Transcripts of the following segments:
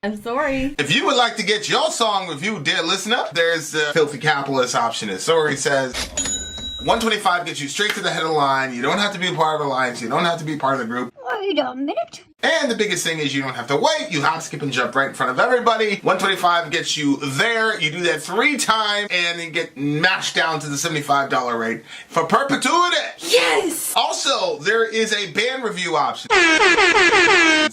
I'm sorry. If you would like to get your song reviewed, dear listener, there's the filthy capitalist option. As Sorry says, 125 gets you straight to the head of the line. You don't have to be a part of the alliance. You don't have to be part of the group. Wait a minute. And the biggest thing is you don't have to wait. You hop, skip, and jump right in front of everybody. 125 gets you there. You do that 3 times, and then get mashed down to the $75 rate for perpetuity. Yes! Also, there is a band review option.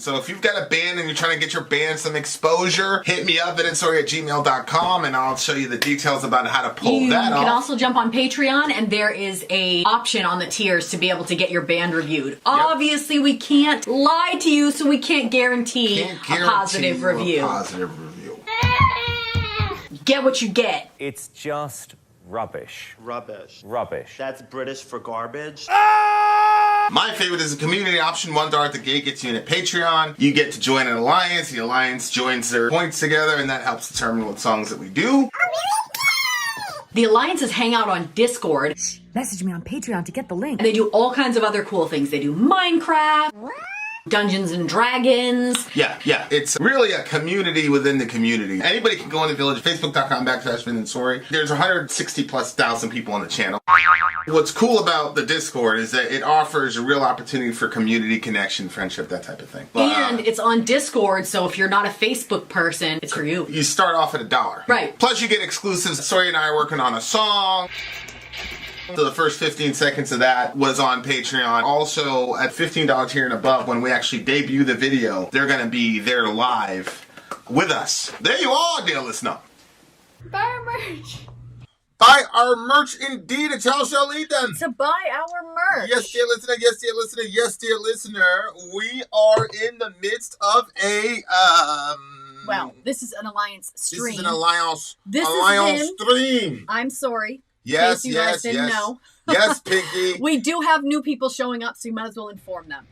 So if you've got a band and you're trying to get your band some exposure, hit me up at itsorry@gmail.com, and I'll show you the details about how to pull that off. You can also jump on Patreon, and there is a option on the tiers to be able to get your band reviewed. Obviously, we can't lie to you, so we can't guarantee a positive review. Get what you get. It's just rubbish. Rubbish. Rubbish. That's British for garbage. My favorite is the community option. $1 at the gate gets you in at Patreon. You get to join an alliance. The alliance joins their points together, and that helps determine what songs that we do. The alliances hang out on Discord. Message me on Patreon to get the link. And they do all kinds of other cool things. They do Minecraft, Dungeons and Dragons. Yeah. It's really a community within the community. Anybody can go in the village, facebook.com/VinandSorry. There's 160,000+ people on the channel. What's cool about the Discord is that it offers a real opportunity for community connection, friendship, that type of thing. And it's on Discord, so if you're not a Facebook person, it's for you. You start off at $1. Right. Plus you get exclusives. Sorry and I are working on a song. So the first 15 seconds of that was on Patreon. Also, at $15 tier and above, when we actually debut the video, they're going to be there live with us. There you are, dear listener. Buy our merch. Buy our merch indeed, and y'all shall lead them. To buy our merch. Yes, dear listener. Yes, dear listener. Yes, dear listener. We are in the midst of a Well, this is an alliance stream. This is an alliance. This alliance is him. stream. I'm sorry. Yes, in case you guys didn't know. Yes, Pinky. We do have new people showing up, so you might as well inform them.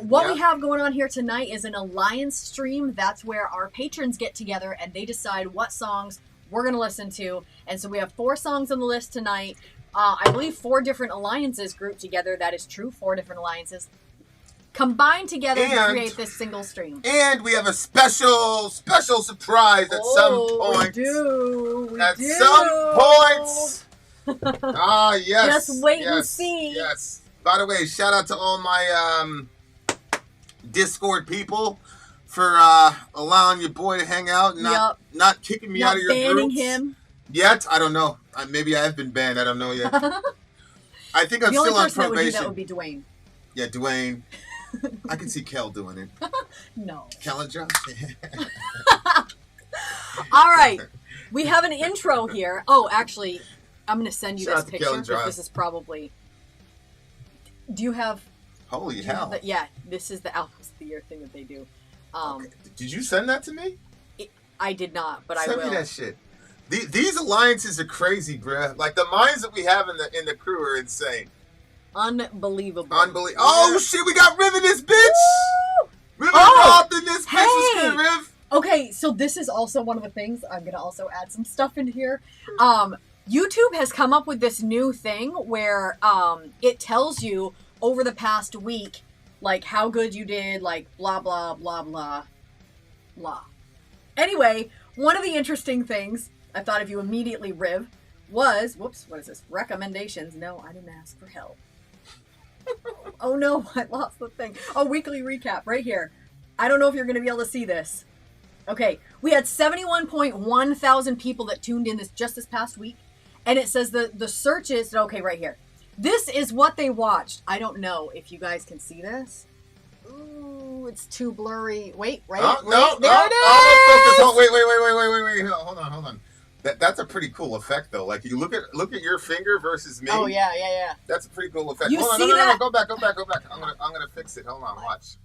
What we have going on here tonight is an alliance stream. That's where our patrons get together and they decide what songs we're going to listen to. And so we have 4 songs on the list tonight. I believe 4 different alliances grouped together. That is true. 4 different alliances combined together to create this single stream. And we have a special surprise at some point. We do. At some points. Yes. Just wait and see. Yes. By the way, shout out to all my Discord people for allowing your boy to hang out and not kicking me out of your banning groups. him. Yet? I don't know. Maybe I have been banned. I don't know yet. I think I'm the only still on person probation. that would be Dwayne. Yeah, Dwayne. I can see Kel doing it. No. Kellandra. All right. We have an intro here. Oh, actually, I'm going to send you this picture because this is probably... Do you have... Holy hell. Yeah, this is the Albums of the Year thing that they do. Okay. Did you send that to me? I did not, but I will. Send me that shit. These alliances are crazy, bruh. Like, the minds that we have in the crew are insane. Unbelievable. Oh, shit, we got Riv in this bitch! Riv involved in this bitch. What's good, Riv? Okay, so this is also one of the things. I'm going to also add some stuff in here. YouTube has come up with this new thing where it tells you over the past week, like, how good you did, like, blah, blah, blah, blah, blah. Anyway, one of the interesting things I thought of you immediately, Riv, was, whoops, what is this? Recommendations. No, I didn't ask for help. Oh no, I lost the thing. Oh, weekly recap right here. I don't know if you're going to be able to see this. Okay, we had 71.1 thousand people that tuned in just this past week. And it says the searches, okay, right here. This is what they watched. I don't know if you guys can see this. Ooh, it's too blurry. Wait, right? No, there it is! Oh, wait. Hold on. That's a pretty cool effect, though. Like, you look at your finger versus me. Oh, yeah. That's a pretty cool effect. You hold on, see no, that? Go back. I'm gonna fix it. Hold on, watch.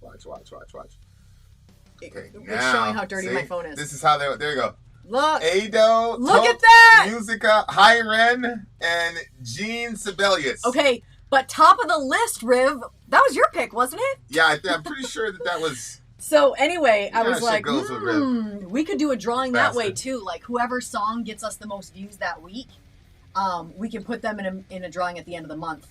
Okay, It's showing how dirty my phone is. This is how there you go. Look. Ado. Look at that! Musica, Hyren, and Gene Sibelius. Okay, but top of the list, Riv, that was your pick, wasn't it? Yeah, I'm pretty sure that was... So anyway, I was like, with we could do a drawing that way too. Like whoever song gets us the most views that week, we can put them in a drawing at the end of the month.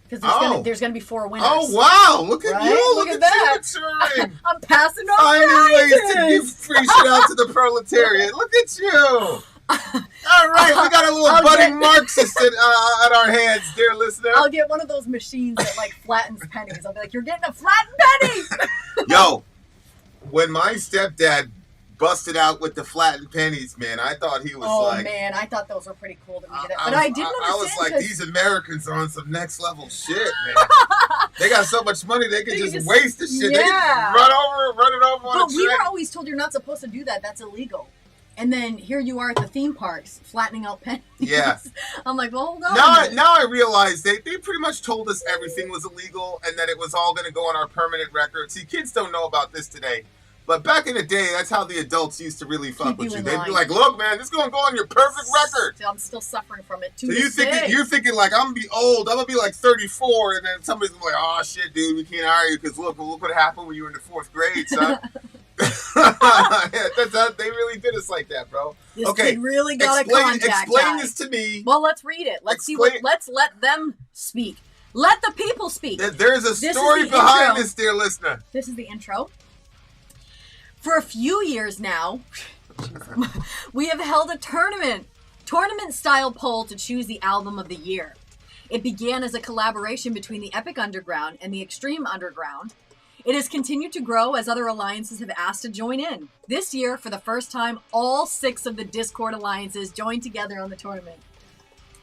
Because there's gonna be 4 winners. Oh wow! Look at Right? you! Look Look at at you that. maturing. I'm passing on Finding ways to give prizes. free shit out to the proletariat. Look at you! All right, we got a little I'll budding get- Marxist at our hands, dear listener. I'll get one of those machines that like flattens pennies. I'll be like, "You're getting a flattened penny." Yo, when my stepdad busted out with the flattened pennies, man, I thought he was Oh like... man, I thought those were pretty cool that we did it, but I didn't I was understand. like, 'cause these Americans are on some next level shit, man. They got so much money they can They just just- waste the shit. They yeah. can run it over on But a we train. were always told you're not supposed to do that. That's illegal. And then here you are at the theme parks flattening out pennies. Yeah. I'm like, well, hold on. a minute. Now I realize they pretty much told us everything was illegal and that it was all going to go on our permanent record. See, kids don't know about this today. But back in the day, that's how the adults used to really fuck Keep with you you. in They'd be line. like, look, man, this is going to go on your perfect record. I'm still suffering from it too. So you're thinking like, I'm going to be old. I'm going to be like 34. And then somebody's going to be like, oh, shit, dude, we can't hire you because look what happened when you were in the 4th grade, son. They really did us like that, bro. This Okay, kid really got a contact explain high. this to me. Well, let's read it. Let's see what. Explain- Let's let them speak. Let the people speak. There's a This is story the behind intro. this, dear listener. This is the intro. For a few years now, we have held a tournament-style poll to choose the album of the year. It began as a collaboration between the Epic Underground and the Extreme Underground. It has continued to grow as other alliances have asked to join in. This year, for the first time, all 6 of the Discord alliances joined together on the tournament.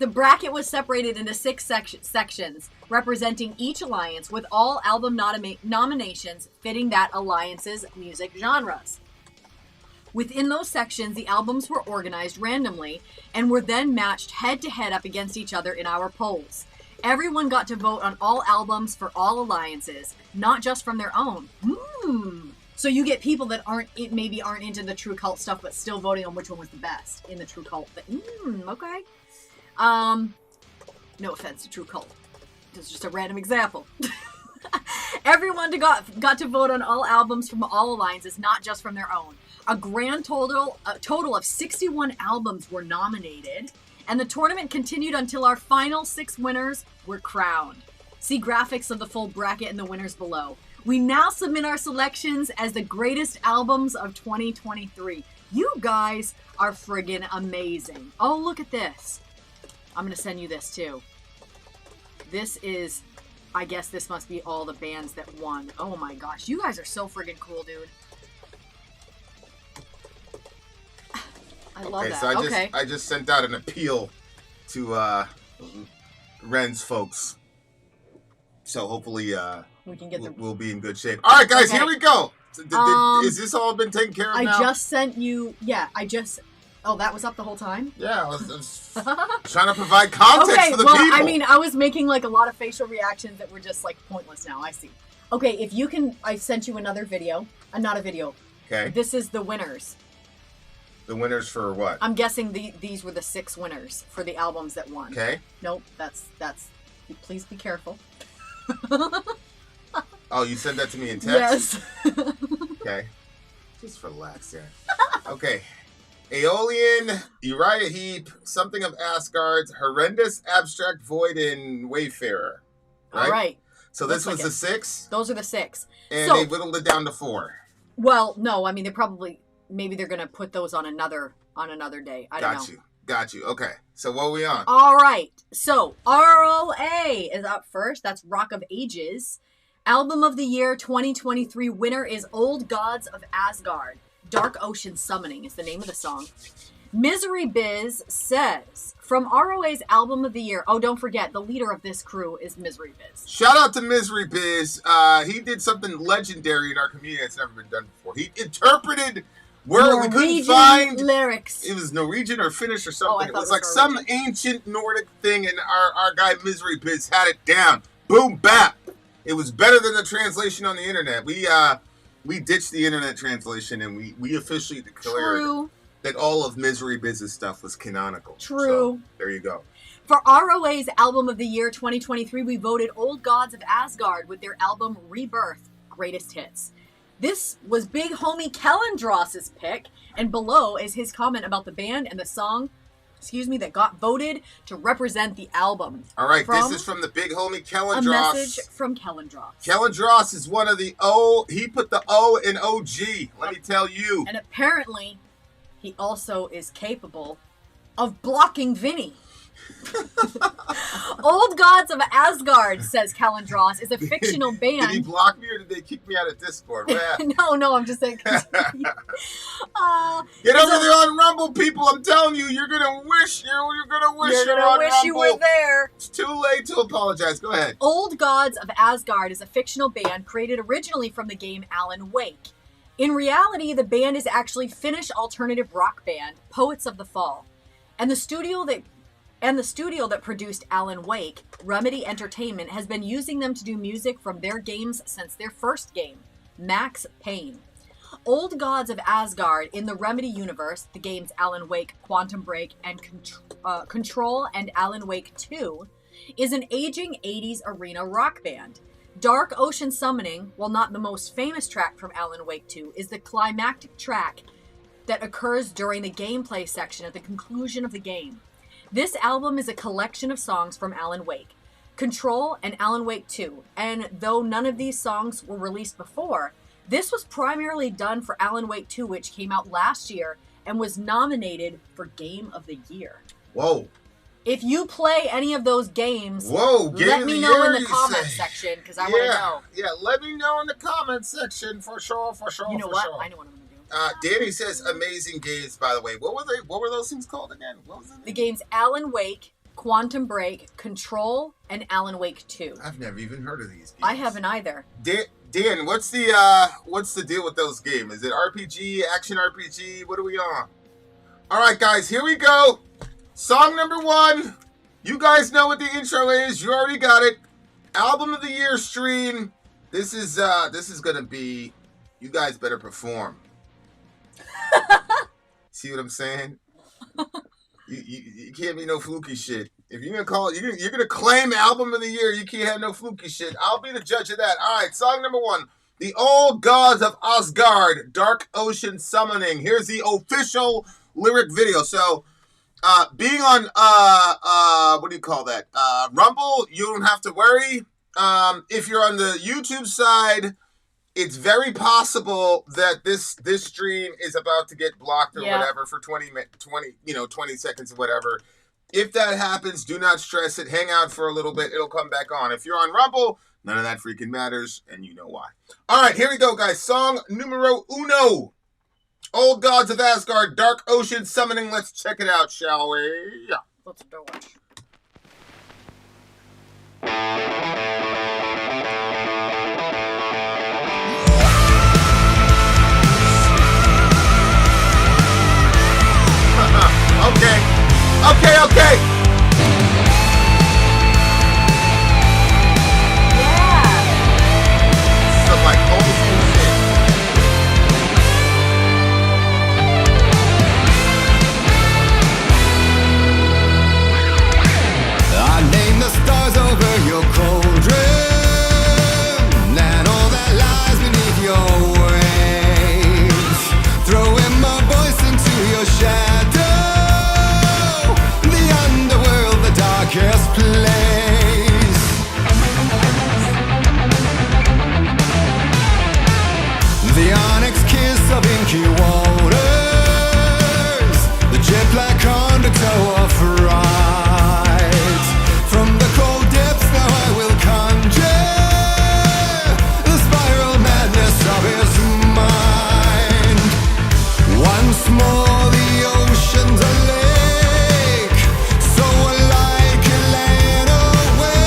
The bracket was separated into 6 sections, representing each alliance with all album nominations fitting that alliance's music genres. Within those sections, the albums were organized randomly and were then matched head-to-head up against each other in our polls. Everyone got to vote on all albums for all alliances, not just from their own. So you get people that maybe aren't into the true cult stuff, but still voting on which one was the best in the true cult. Okay. No offense to True Cult. It's just a random example. Everyone got to vote on all albums from all alliances, not just from their own. A total of 61 albums were nominated, and the tournament continued until our final 6 winners were crowned. See graphics of the full bracket and the winners below. We now submit our selections as the greatest albums of 2023. You guys are friggin' amazing. Oh, look at this. I'm going to send you this too. This is, I guess this must be all the bands that won. Oh my gosh, you guys are so friggin' cool, dude. I love that. So Okay. I just sent out an appeal to Ren's folks. So hopefully We can get the... we'll be in good shape. All right, guys, Okay. here we go. Is this all been taken care of now? I just sent you... Yeah, Oh, that was up the whole time? Yeah, I was trying to provide context for the people. I mean, I was making like a lot of facial reactions that were just like pointless now. I see. Okay, if you can... I sent you another video. Not a video. Okay. This is the winners. The winners for what? I'm guessing these were the 6 winners for the albums that won. Okay. Nope, that's. Please be careful. Oh, you sent that to me in text? Yes. Okay. Just relax there. Okay. Aeolian, Uriah Heep, Something of Asgard, Horrendous, Abstract Void, and Wayfarer. Right? All right. So this Looks was like the 6? Those are the 6. And So- they whittled it down to 4. Well, no, I mean maybe they're gonna put those on another day. I don't know. Got you. Okay. So what are we on? All right. So ROA is up first. That's Rock of Ages. Album of the Year 2023 winner is Old Gods of Asgard. Dark Ocean Summoning is the name of the song. Misery Biz says, from ROA's Album of the Year, oh, don't forget, the leader of this crew is Misery Biz. Shout out to Misery Biz. He did something legendary in our community that's never been done before. He interpreted where we couldn't Norwegian find lyrics. It was Norwegian or Finnish or Oh, something. I It thought was it like was some Norwegian. ancient Nordic thing, and our guy Misery Biz had it down. Boom, bap. It was better than the translation on the internet. We ditched the internet translation, and we officially declared True. that all of Misery Biz's stuff was canonical. True. So, there you go. For ROA's Album of the Year 2023, we voted Old Gods of Asgard with their album Rebirth, Greatest Hits. This was big homie Kellendross's pick, and below is his comment about the band and the song that got voted to represent the album. All right, this is from the big homie Kellendros. A message from Kellendros. Kellendros is one of the O. He put the O in OG. Let me tell you. And apparently, he also is capable of blocking Vinny. Old Gods of Asgard, says Kellendros, is a fictional band. Did he block me or did they kick me out of Discord? No, I'm just saying. Get over there on Rumble, people. I'm telling you, you're gonna wish you're on Rumble. You were there. It's too late to apologize. Go ahead. Old Gods of Asgard is a fictional band created originally from the game Alan Wake. In reality, the band is actually Finnish alternative rock band Poets of the Fall, and the studio that produced Alan Wake, Remedy Entertainment, has been using them to do music from their games since their first game, Max Payne. Old Gods of Asgard in the Remedy universe, the games Alan Wake, Quantum Break, and Control and Alan Wake 2, is an aging 80s arena rock band. Dark Ocean Summoning, while not the most famous track from Alan Wake 2, is the climactic track that occurs during the gameplay section at the conclusion of the game. This album is a collection of songs from Alan Wake, Control, and Alan Wake 2, and though none of these songs were released before, this was primarily done for Alan Wake 2, which came out last year and was nominated for Game of the Year. Whoa. If you play any of those games, let me know in the comment section, because I want to know. Yeah, let me know in the comment section for sure. You know what? I know what I'm going to do. Danny says amazing games, by the way. What were those things called again? What was it? The games Alan Wake, Quantum Break, Control, and Alan Wake 2. I've never even heard of these games. I haven't either. Dan, what's the deal with those games? Is it RPG, action RPG? What are we on? All right, guys, here we go. Song number 1. You guys know what the intro is. You already got it. Album of the Year stream. This is gonna be. You guys better perform. See what I'm saying? You can't be no fluky shit. If you're gonna call it, you're gonna claim album of the year. You can't have no fluky shit. I'll be the judge of that. All right, song number 1, The Old Gods of Asgard, Dark Ocean Summoning. Here's the official lyric video. So, being on what do you call that? Rumble, you don't have to worry. If you're on the YouTube side, it's very possible that this stream is about to get blocked or whatever for 20 seconds or whatever. If that happens, do not stress it. Hang out for a little bit. It'll come back on. If you're on Rumble, none of that freaking matters, and you know why. All right, here we go, guys. Song numero 1. Old Gods of Asgard, Dark Ocean Summoning. Let's check it out, shall we? Yeah. Let's do it. Okay. Yeah. Some like old school shit. I name the stars over your cauldron and all that lies beneath your waves. Throwing my voice into your shadow. Darkest place. The onyx kiss of inky waters, the jet black undertow of fright. From the cold depths now I will conjure the spiral madness of his mind. Once more the oceans are lake, so alike and awake.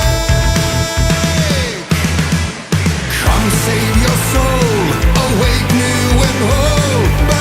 Come save your soul, awake new and whole.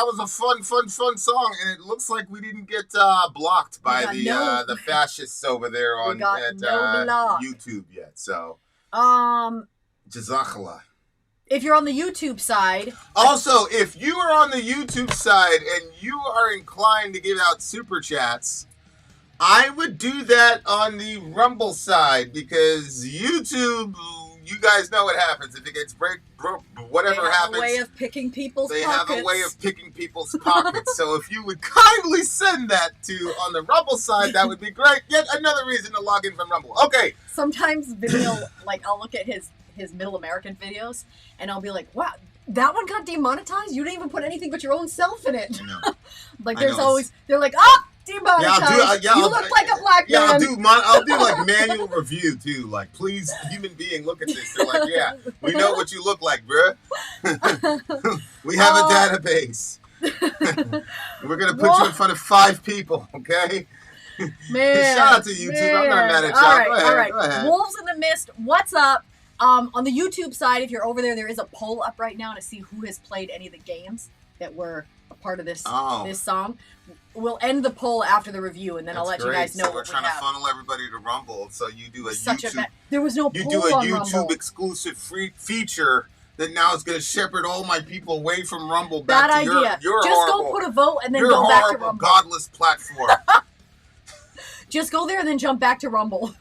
that was a fun song, and it looks like we didn't get blocked by the fascists over there on YouTube yet. So, Jazakallah. If you're on the YouTube side. Also, if you are on the YouTube side and you are inclined to give out super chats, I would do that on the Rumble side, because YouTube, you guys know what happens. If it gets whatever happens. They have a way of picking people's pockets. They have a way of picking people's pockets. So if you would kindly send that to on the Rumble side, that would be great. Yet another reason to log in from Rumble. Okay. Sometimes video, like I'll look at his Middle American videos, and I'll be like, wow, that one got demonetized? You didn't even put anything but your own self in it. Like there's always, they're like, demonetized. You look like a black man. I'll do like manual review too. Like, please, human being, look at this. They're like, yeah, we know what you look like, bruh. We have a database. We're gonna put you in front of 5 people, okay? Man, shout out to YouTube. Man. I'm not mad at y'all. All right. Wolves in the Mist, what's up? On the YouTube side, if you're over there is a poll up right now to see who has played any of the games that were a part of this this song. We'll end the poll after the review, and then I'll let you guys know. So we're trying to funnel everybody to Rumble. So you do a there was no poll you do a on YouTube Rumble. exclusive free feature that now is going to shepherd all my people away from Rumble back Bad to idea. your Just horrible, go put a vote and then your go back to horrible, Rumble. godless platform. Just go there and then jump back to Rumble.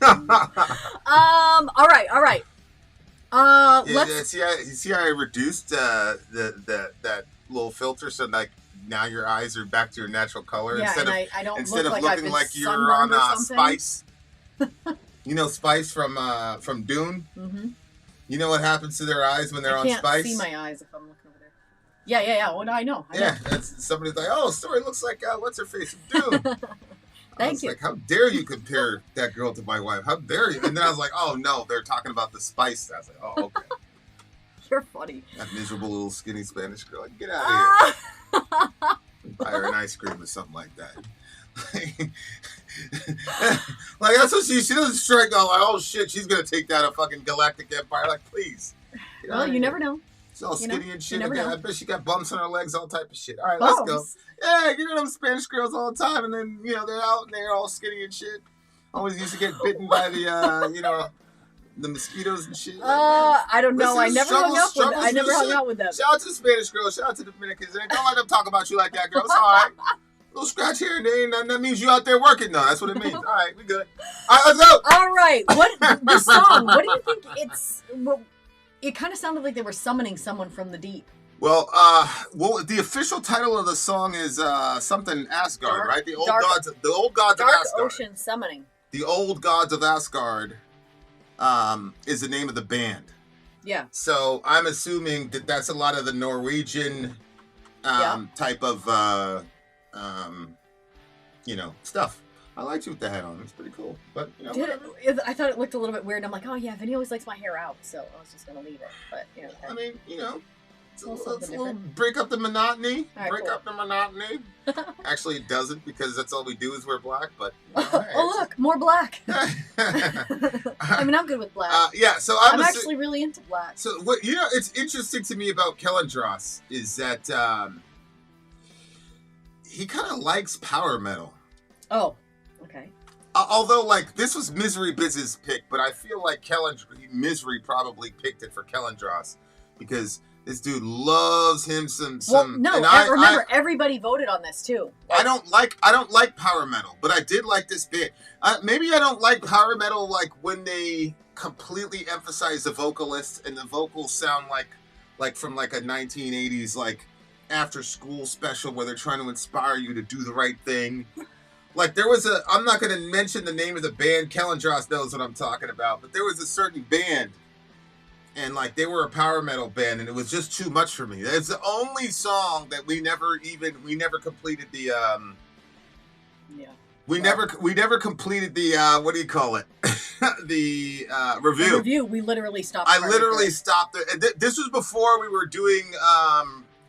All right. Let's see how I reduced that little filter, so like now your eyes are back to your natural color. Yeah, instead of looking looking like you're on Spice. You know Spice from Dune. Mm-hmm. You know what happens to their eyes when they're on Spice? I can't see my eyes if I'm looking over there. Yeah. Well, I know. Somebody's like, oh, Story looks like what's her face from Dune. Thank you. Like, how dare you compare that girl to my wife? How dare you? And then I was like, oh no, they're talking about the Spice. I was like, oh, okay. You're funny. That miserable little skinny Spanish girl. Like, get out of here. Buy her an ice cream or something like that. Like that's what she doesn't strike out like, oh shit, she's gonna take down a fucking galactic empire. Like, please. Well, you never know. She's all skinny and shit. I bet she got bumps on her legs, all type of shit. All right, bumps. Let's go. Yeah, you know them Spanish girls all the time, and then they're out and they're all skinny and shit. Always used to get bitten by the the mosquitoes and shit. I don't know. I never hung out with them. Shout out to the Spanish girls. Shout out to the Dominicans. And don't let them talk about you like that, girl. It's all right. A little scratch here and there, and that means you out there working. No, that's what it means. All right, we good. All right, let's go. All right, the song? What do you think? It kind of sounded like they were summoning someone from the deep. Well, the official title of the song is something Asgard, right? The old gods of Asgard. Dark Ocean Summoning. The Old Gods of Asgard is the name of the band. Yeah. So I'm assuming that's a lot of the Norwegian type of stuff. I liked you with the hat on. It's pretty cool. But I thought it looked a little bit weird. I'm like, oh yeah, Vinny always likes my hair out, so I was just gonna leave it. But I mean, it's a little break up the monotony. Right, up the monotony. Actually, it doesn't, because that's all we do is wear black. But oh look, more black. I mean, I'm good with black. So I'm actually really into black. So what it's interesting to me about Kellandros is that he kind of likes power metal. Oh, okay. Although, like, this was Misery Biz's pick, but I feel like Misery probably picked it for Kellandros because this dude loves him some. No, remember everybody voted on this too. I don't like power metal, but I did like this bit. Maybe I don't like power metal like when they completely emphasize the vocalist and the vocals sound like from like a 1980s like after school special where they're trying to inspire you to do the right thing. Like there was I'm not going to mention the name of the band. Kellandros knows what I'm talking about, but there was a certain band, and like they were a power metal band, and it was just too much for me. It's the only song that we never completed the we never completed the what do you call it the review. The review. We literally stopped. I literally stopped it. This was before we were doing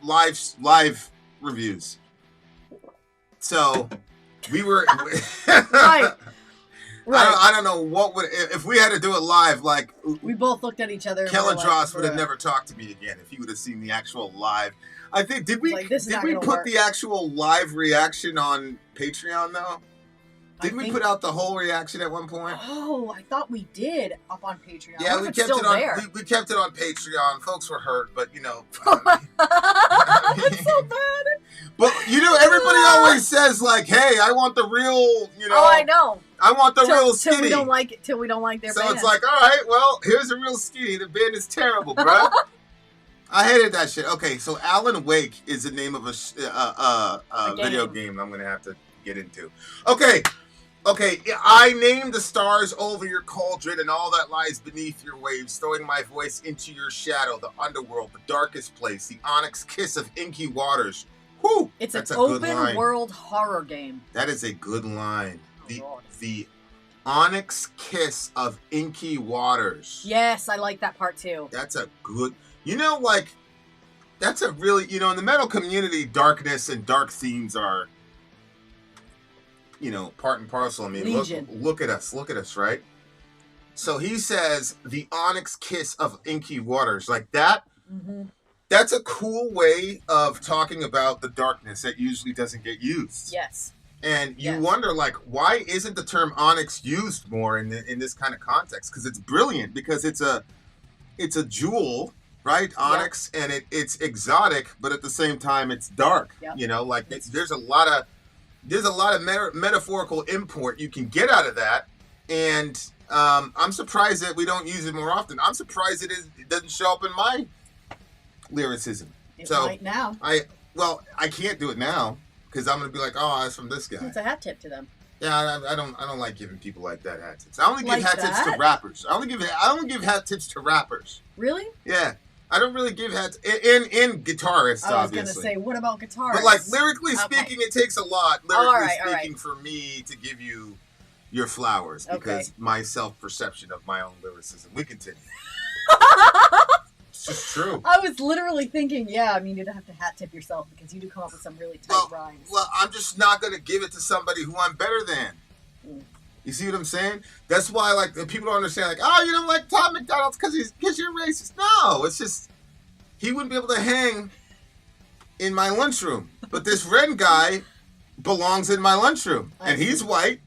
live reviews, so. We were right. Right. I don't know what would if we had to do it live. Like We both looked at each other. And were Kelladros would have "Bruh." never talked to me again if he would have seen the actual live. I think did we Like, this is did not we gonna put work. the actual live reaction on Patreon though? Didn't we think- put out the whole reaction at one point? Oh, I thought we did up on Patreon. Yeah, What we if kept it's it still on. there? We kept it on Patreon. Folks were hurt, but you know. It's so bad. But you know, everybody always says like, "Hey, I want the real." You know. Oh, I know. I want the real Till skinny. we don't like it. Till we don't like their So band. it's like, all right, well, here's a real skinny. The band is terrible, bro. I hated that shit. Okay, so Alan Wake is the name of a video game I'm gonna have to get into. Okay, I named the stars over your cauldron and all that lies beneath your waves, throwing my voice into your shadow, the underworld, the darkest place, the onyx kiss of inky waters. Whew, it's that's an a good open line. world horror game. That is a good line. Oh, God. The onyx kiss of inky waters. Yes, I like that part too. That's a good, you know, like, that's a really, you know, in the metal community, darkness and dark themes are, you know, part and parcel. I mean, Legion. look at us, right? So he says, the onyx kiss of inky waters, like that. Mm-hmm. That's a cool way of talking about the darkness that usually doesn't get used. Yes. And you Yes. wonder, like, why isn't the term onyx used more in this kind of context? Because it's brilliant. Because it's a jewel, right? Onyx, and it's exotic, but at the same time, it's dark. Yep. You know, like there's a lot of metaphorical import you can get out of that. And I'm surprised that we don't use it more often. I'm surprised it doesn't show up in my lyricism. It So might now. I can't do it now. Because I'm gonna be like, oh, that's from this guy. It's a hat tip to them. Yeah, I don't like giving people like that hat tips. I only give Like hat tips to that? rappers. I only give hat tips to rappers. Really? Yeah, I don't really give hat in guitarists. I was obviously. gonna say, what about guitars? But like lyrically Okay. speaking, it takes a lot. Lyrically All right. speaking, for me to give you your flowers because my self-perception of my own lyricism. We continue. It's just true. I was literally thinking, yeah, I mean, you'd have to hat tip yourself because you do come up with some really tight rhymes. Well, I'm just not gonna give it to somebody who I'm better than. You see what I'm saying? That's why, like, people don't understand. Like, oh, you don't like Tom McDonald's because you're racist. No, it's just he wouldn't be able to hang in my lunchroom. But this Ren guy belongs in my lunchroom, and he's white.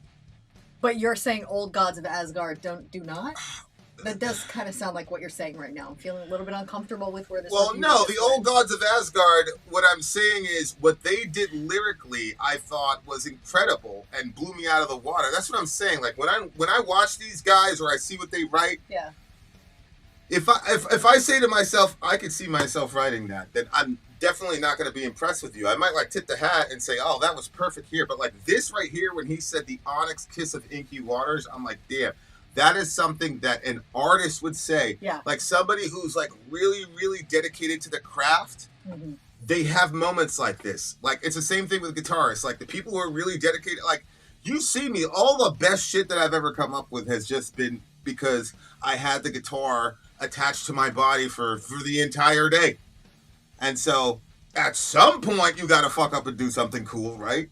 But you're saying old gods of Asgard do not? That does kind of sound like what you're saying right now. I'm feeling a little bit uncomfortable with where this. Well, review no, is the going. old gods of Asgard, what I'm saying is what they did lyrically, I thought was incredible and blew me out of the water. That's what I'm saying. Like when I watch these guys or I see what they write, Yeah. if I say to myself, I could see myself writing that, then I'm definitely not going to be impressed with you. I might like tip the hat and say, oh, that was perfect here. But like this right here, when he said the onyx kiss of inky waters, I'm like, damn. That is something that an artist would say. Yeah. Like somebody who's like really, really dedicated to the craft, Mm-hmm. they have moments like this. Like it's the same thing with guitarists. Like the people who are really dedicated, like you see me, all the best shit that I've ever come up with has just been because I had the guitar attached to my body for the entire day. And so at some point you got to fuck up and do something cool, right?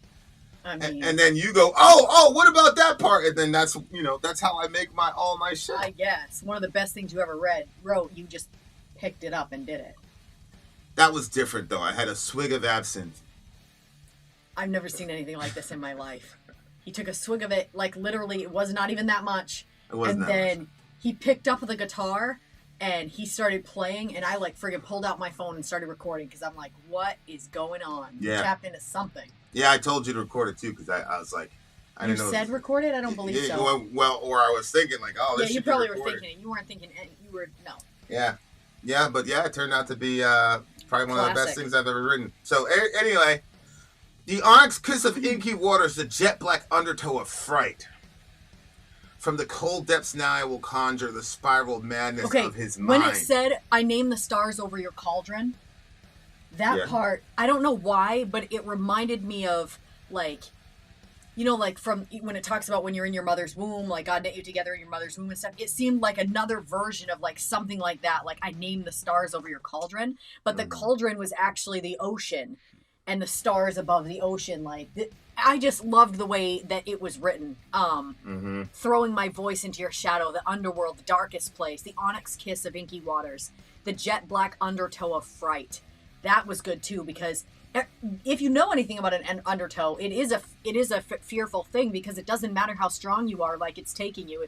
I mean, And then you go, oh, what about that part? And then that's how I make all my shit. I guess one of the best things you ever wrote, you just picked it up and did it. That was different though. I had a swig of absinthe. I've never seen anything like this in my life. He took a swig of it, like literally, it was not even that much. It wasn't and that then much. he picked up the guitar and he started playing, and I like friggin' pulled out my phone and started recording because I'm like, what is going on? Yeah. You tapped into something. Yeah, I told you to record it too because I was like, I You didn't know. said record it? I don't believe Yeah, so. Well, or I was thinking like, oh, Yeah, this you should be probably were recorded. thinking it. You weren't thinking it. You were, no. Yeah, but yeah, it turned out to be probably one of the best Classic. things I've ever written. So anyway, the onyx kiss of inky waters, the jet black undertow of fright. From the cold depths now I will conjure the spiral madness Okay, of his when mind. it said, I named the stars over your cauldron, that Yeah. part, I don't know why, but it reminded me of, like, you know, like from when it talks about when you're in your mother's womb, like God knit you together in your mother's womb and stuff. It seemed like another version of like something like that. Like I named the stars over your cauldron, but the cauldron was actually the ocean. and the stars above the ocean. Like, I just loved the way that it was written. Throwing my voice into your shadow, the underworld, the darkest place, the onyx kiss of inky waters, the jet black undertow of fright. That was good too, because if you know anything about an undertow, it is a fearful thing, because it doesn't matter how strong you are. Like, it's taking you.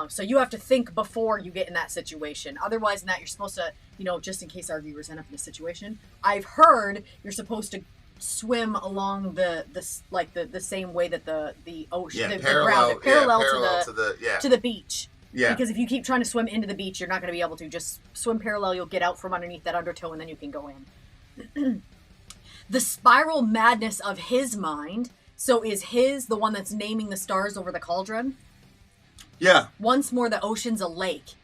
So you have to think before you get in that situation. Otherwise than that, you're supposed to, just in case our viewers end up in a situation, I've heard you're supposed to swim along the same way that the ocean, the ground, parallel to the beach. Yeah. Because if you keep trying to swim into the beach, you're not going to be able to. Just swim parallel. You'll get out from underneath that undertow, and then you can go in. The spiral madness of his mind. So is his the one that's naming the stars over the cauldron? Yeah. Once more, the ocean's a lake.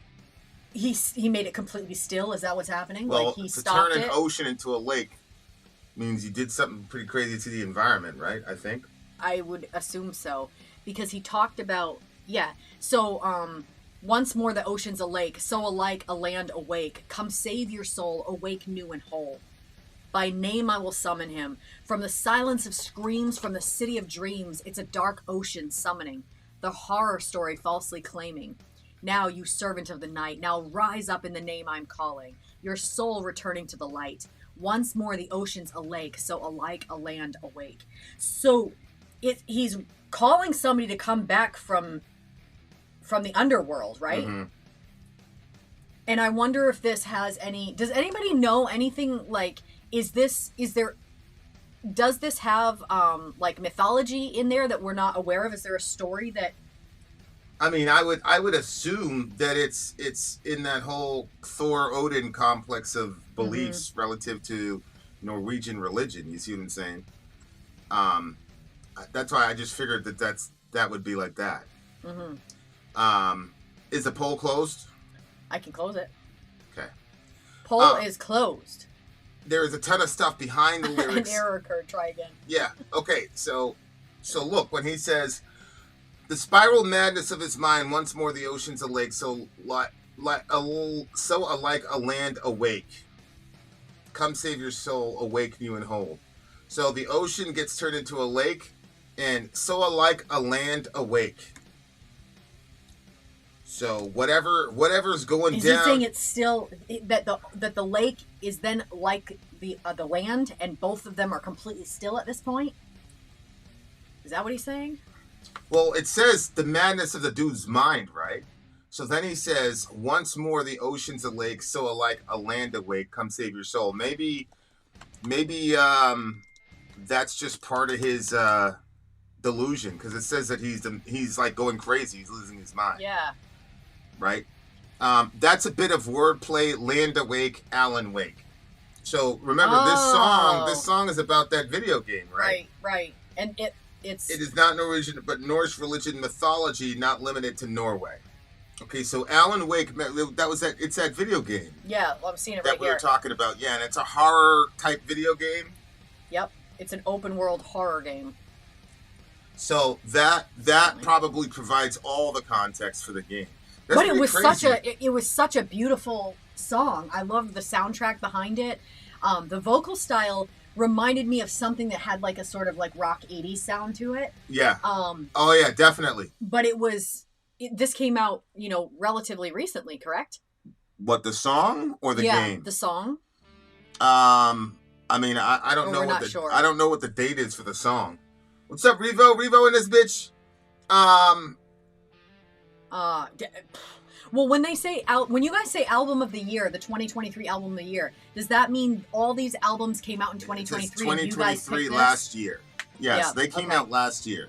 He made it completely still. Is that what's happening? Well, like he to stopped turn an it? ocean into a lake means you did something pretty crazy to the environment, right? I think. I would assume so, because he talked about So once more the ocean's a lake, so alike a land awake. Come save your soul, awake new and whole. By name I will summon him. From the silence of screams, from the city of dreams, it's a dark ocean summoning. The horror story falsely claiming. Now, you servant of the night, now rise up in the name I'm calling. Your soul returning to the light. Once more the ocean's a lake, so alike a land awake. So he's calling somebody to come back from the underworld, right? And I wonder if this has any... Does anybody know anything, like... Does this have, like, mythology in there that we're not aware of? Is there a story that... I mean, I would assume that it's in that whole Thor-Odin complex of beliefs relative to Norwegian religion. You see what I'm saying? That's why I just figured that would be like that. Is the poll closed? I can close it. Okay. Poll is closed. There is a ton of stuff behind the lyrics. An error occurred. Try again. Yeah. Okay. So look, when he says, the spiral madness of his mind, once more the ocean's a lake, so alike a land awake. Come save your soul, awake new and whole. So the ocean gets turned into a lake, and so alike a land awake. So whatever's going is down. Is he saying it's still that the lake is then like the land, and both of them are completely still at this point? Is that what he's saying? Well, it says the madness of the dude's mind, right? So then he says, once more the ocean's a lake, so alike a land awake, come save your soul. Maybe that's just part of his delusion, because it says that he's like going crazy, he's losing his mind. Yeah. Right? That's a bit of wordplay, land awake, Alan Wake. So remember, this song is about that video game, right? Right. And it is not Norwegian, but Norse religion mythology, not limited to Norway. Okay, so Alan Wake, it's that video game. Yeah, well, I'm seeing it right here. That we were talking about, yeah, and it's a horror type video game. Yep, it's an open world horror game. So that probably provides all the context for the game. That's but it was such a beautiful song. I loved the soundtrack behind it. The vocal style reminded me of something that had like a sort of like rock 80s sound to it. Yeah. Oh yeah, definitely. But this came out, relatively recently, correct? What, the song or the game? Yeah, the song. I mean, I don't know I don't know what the date is for the song. What's up, Revo? Revo in this bitch. Well, when you guys say album of the year, the 2023 album of the year, does that mean all these albums came out in 2023? 2023 last year. Yes, yeah, they came out last year.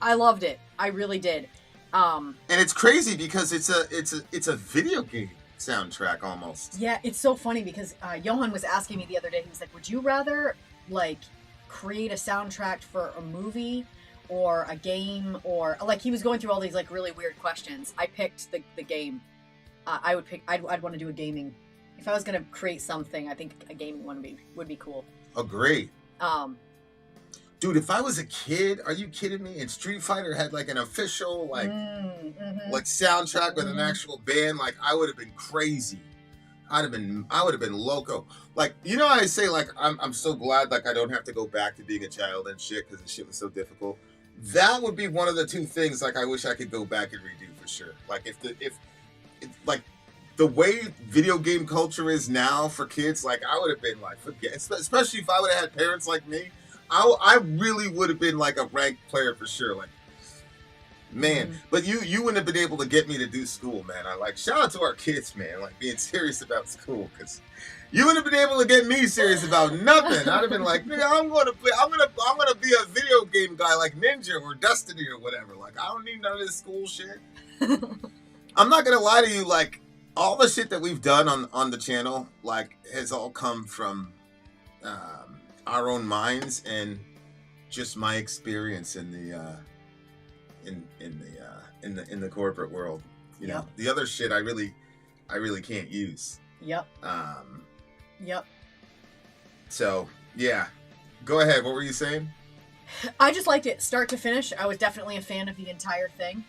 I loved it. I really did. And it's crazy because it's a video game soundtrack almost. Yeah, it's so funny because Johan was asking me the other day. He was like, "Would you rather like create a soundtrack for a movie or a game, or like," he was going through all these like really weird questions. I picked the game. I'd want to do a gaming. If I was gonna create something, I think a gaming one would be cool. Agree. Dude, if I was a kid, are you kidding me? And Street Fighter had like an official like soundtrack with an actual band, like I would have been crazy. I would have been loco. Like, you know, I say like I'm so glad like I don't have to go back to being a child and shit because the shit was so difficult. That would be one of the two things like I wish I could go back and redo for sure. Like if like the way video game culture is now for kids, like I would have been like forget, especially if I would have had parents like me. I really would have been like a ranked player for sure. Like. Man, but you wouldn't have been able to get me to do school, man. I like shout out to our kids, man, like being serious about school, because you wouldn't have been able to get me serious about nothing. I'd have been like, nigga, I'm gonna be a video game guy like Ninja or Destiny or whatever. Like I don't need none of this school shit. I'm not gonna lie to you, like all the shit that we've done on the channel, like has all come from our own minds and just my experience in the. In the corporate world, you know, the other shit I really can't use. Yep. Yep. So yeah, go ahead. What were you saying? I just liked it start to finish. I was definitely a fan of the entire thing,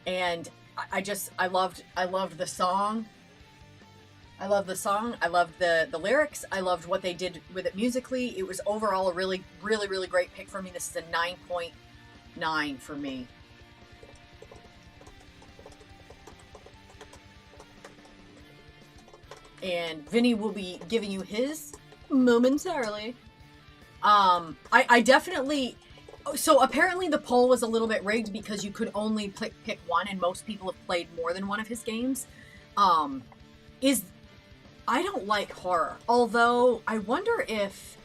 and I loved the song. I loved the song. I loved the lyrics. I loved what they did with it musically. It was overall a really great pick for me. This is a 9.9 for me. And Vinny will be giving you his momentarily. I definitely... So apparently the poll was a little bit rigged because you could only pick one, and most people have played more than one of his games. I don't like horror. Although, I wonder if...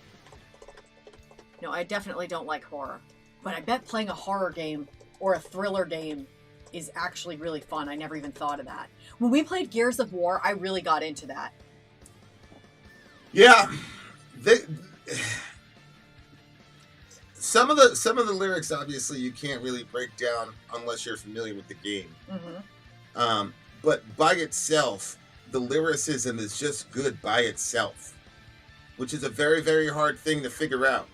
No, I definitely don't like horror. But I bet playing a horror game or a thriller game is actually really fun. I never even thought of that. When we played Gears of War, I really got into that. Yeah, some of the lyrics obviously you can't really break down unless you're familiar with the game. Mm-hmm. But by itself, the lyricism is just good by itself, which is a very, very hard thing to figure out.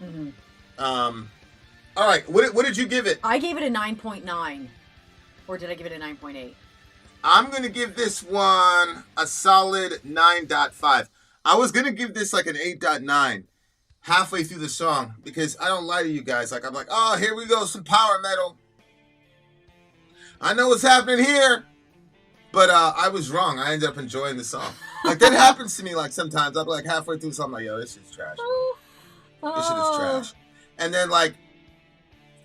Mm-hmm. All right, what did you give it? I gave it a 9.9. Or did I give it a 9.8? I'm going to give this one a solid 9.5. I was going to give this like an 8.9 halfway through the song because I don't lie to you guys. Like, I'm like, oh, here we go, some power metal. I know what's happening here. But I was wrong. I ended up enjoying the song. Like, that happens to me like sometimes. I'll be like halfway through the song, I'm like, yo, this shit's trash. This shit is trash. And then like,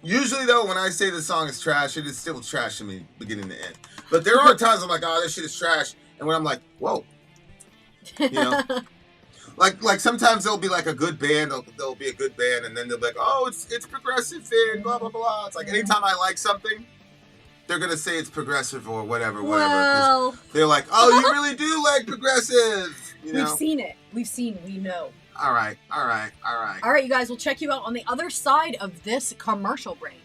usually though, when I say the song is trash, it is still trash to me, beginning to end. But there are times I'm like, oh, this shit is trash. And when I'm like, whoa. You know? like sometimes there'll be like a good band, there'll be a good band, and then they'll be like, oh, it's progressive and blah, blah, blah. It's like anytime I like something, they're going to say it's progressive or whatever. Well. They're like, oh, you really do like progressive. You know? We've seen it. We know. All right, you guys, we'll check you out on the other side of this commercial break.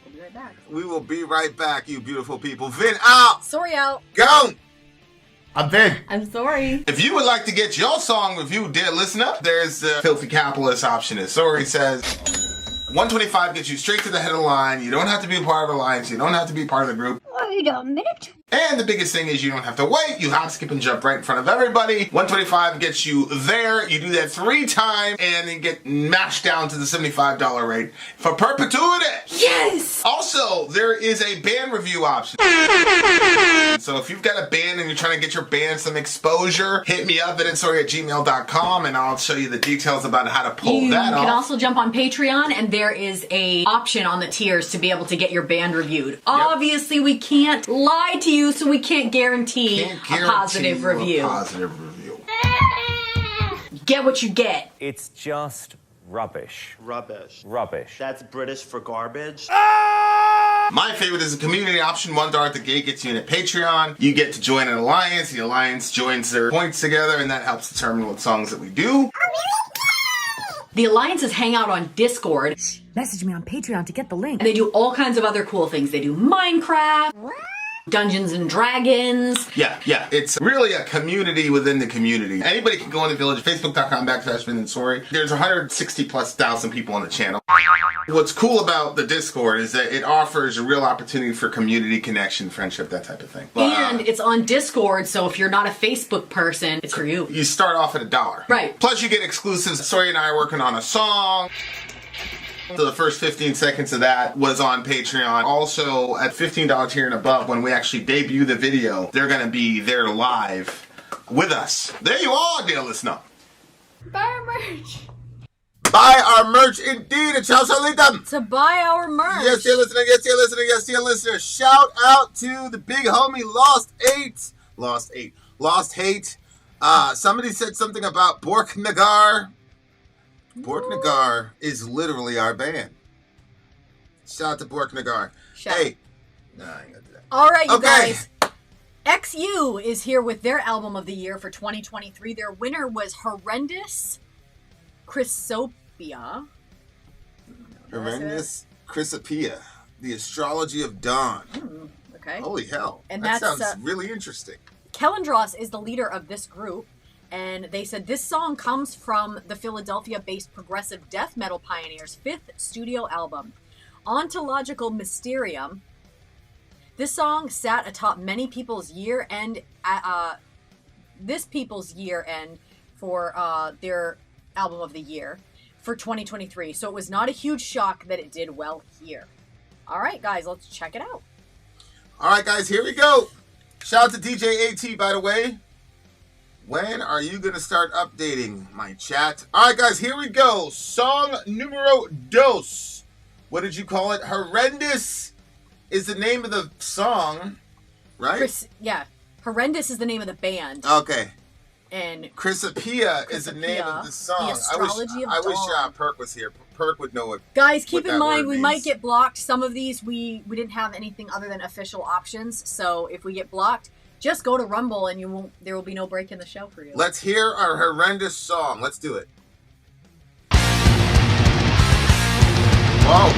We'll be right back. We will be right back, you beautiful people. Vin out. Sorry out. Go. I'm Vin. I'm sorry. If you would like to get your song reviewed, dear listener, there's the Filthy Capitalist option. As Sorry says, 125 gets you straight to the head of the line. You don't have to be a part of the alliance. You don't have to be part of the group. Wait a minute. And the biggest thing is you don't have to wait. You hop, skip, and jump right in front of everybody. 125 gets you there. You do that 3 times, and then get mashed down to the $75 rate for perpetuity. Yes! Also, there is a band review option. So if you've got a band and you're trying to get your band some exposure, hit me up at instory@gmail.com, and I'll show you the details about how to pull that off. You can also jump on Patreon, and there is a option on the tiers to be able to get your band reviewed. Yep. Obviously, we can't lie to you, so we can't guarantee a positive review. Get what you get. It's just rubbish. Rubbish. Rubbish. That's British for garbage. My favorite is a community option. $1 at the gate gets you in at Patreon. You get to join an alliance. The alliance joins their points together, and that helps determine what songs that we do. The alliances hang out on Discord. Message me on Patreon to get the link. And they do all kinds of other cool things. They do Minecraft. What? Dungeons and Dragons. Yeah. It's really a community within the community. Anybody can go in the village, facebook.com/VinandSori. There's 160,000+ people on the channel. What's cool about the Discord is that it offers a real opportunity for community connection, friendship, that type of thing. And it's on Discord, so if you're not a Facebook person, it's for you. You start off at $1. Right. Plus you get exclusives. Sori and I are working on a song. So the first 15 seconds of that was on Patreon. Also, at $15 tier and above, when we actually debut the video, they're going to be there live with us. There you are, dear listener. Buy our merch. Buy our merch indeed at Chowsalita. To buy our merch. Yes, dear listener. Yes, dear listener. Yes, dear listener. Shout out to the big homie Lost Hate. Somebody said something about Bork Nagar. Bork Nagar is literally our band. Shout out to Bork Nagar. Hey. Nah, I ain't gonna do that. All right, you Okay. guys. XU is here with their album of the year for 2023. Their winner was Horrendous-Chrysopoeia. Horrendous-Chrysopoeia. The Astrology of Dawn. Okay. Holy hell. And that that's, sounds really interesting. Kellandros is the leader of this group, and they said this song comes from the Philadelphia-based progressive death metal pioneers' 5th studio album, Ontological Mysterium. This song sat atop many people's year-end, for their album of the year for 2023. So it was not a huge shock that it did well here. All right, guys, let's check it out. All right, guys, here we go. Shout out to DJ AT, by the way. When are you going to start updating my chat? All right, guys, here we go. Song numero dos. What did you call it? Horrendous is the name of the song, right? Horrendous is the name of the band. Okay. And Chrysopoeia is the name of the song. The Astrology I of wish Dawn. Perk was here. Perk would know it. Guys, keep what in that mind, word we means. might get blocked. Some of these, we didn't have anything other than official options. So if we get blocked, just go to Rumble and there will be no break in the show for you. Let's hear our horrendous song. Let's do it. Whoa.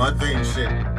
Mudvayne shit.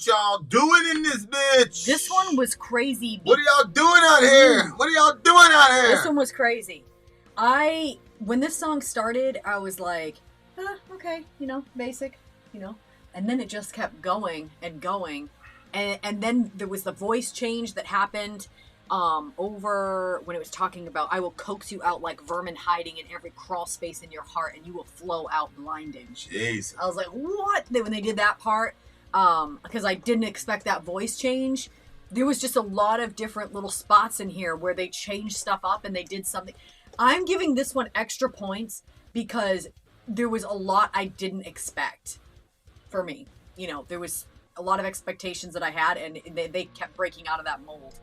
y'all doing in this bitch? This one was crazy. What are y'all doing out here? What are y'all doing out here? This one was crazy. When this song started, I was like, okay, basic, and then it just kept going and going. And then there was the voice change that happened over when it was talking about, I will coax you out like vermin hiding in every crawl space in your heart and you will flow out blinding. Jeez. I was like, what? When they did that part, because I didn't expect that voice change. There was just a lot of different little spots in here where they changed stuff up and they did something. I'm giving this one extra points because there was a lot I didn't expect for me. There was a lot of expectations that I had, and they kept breaking out of that mold.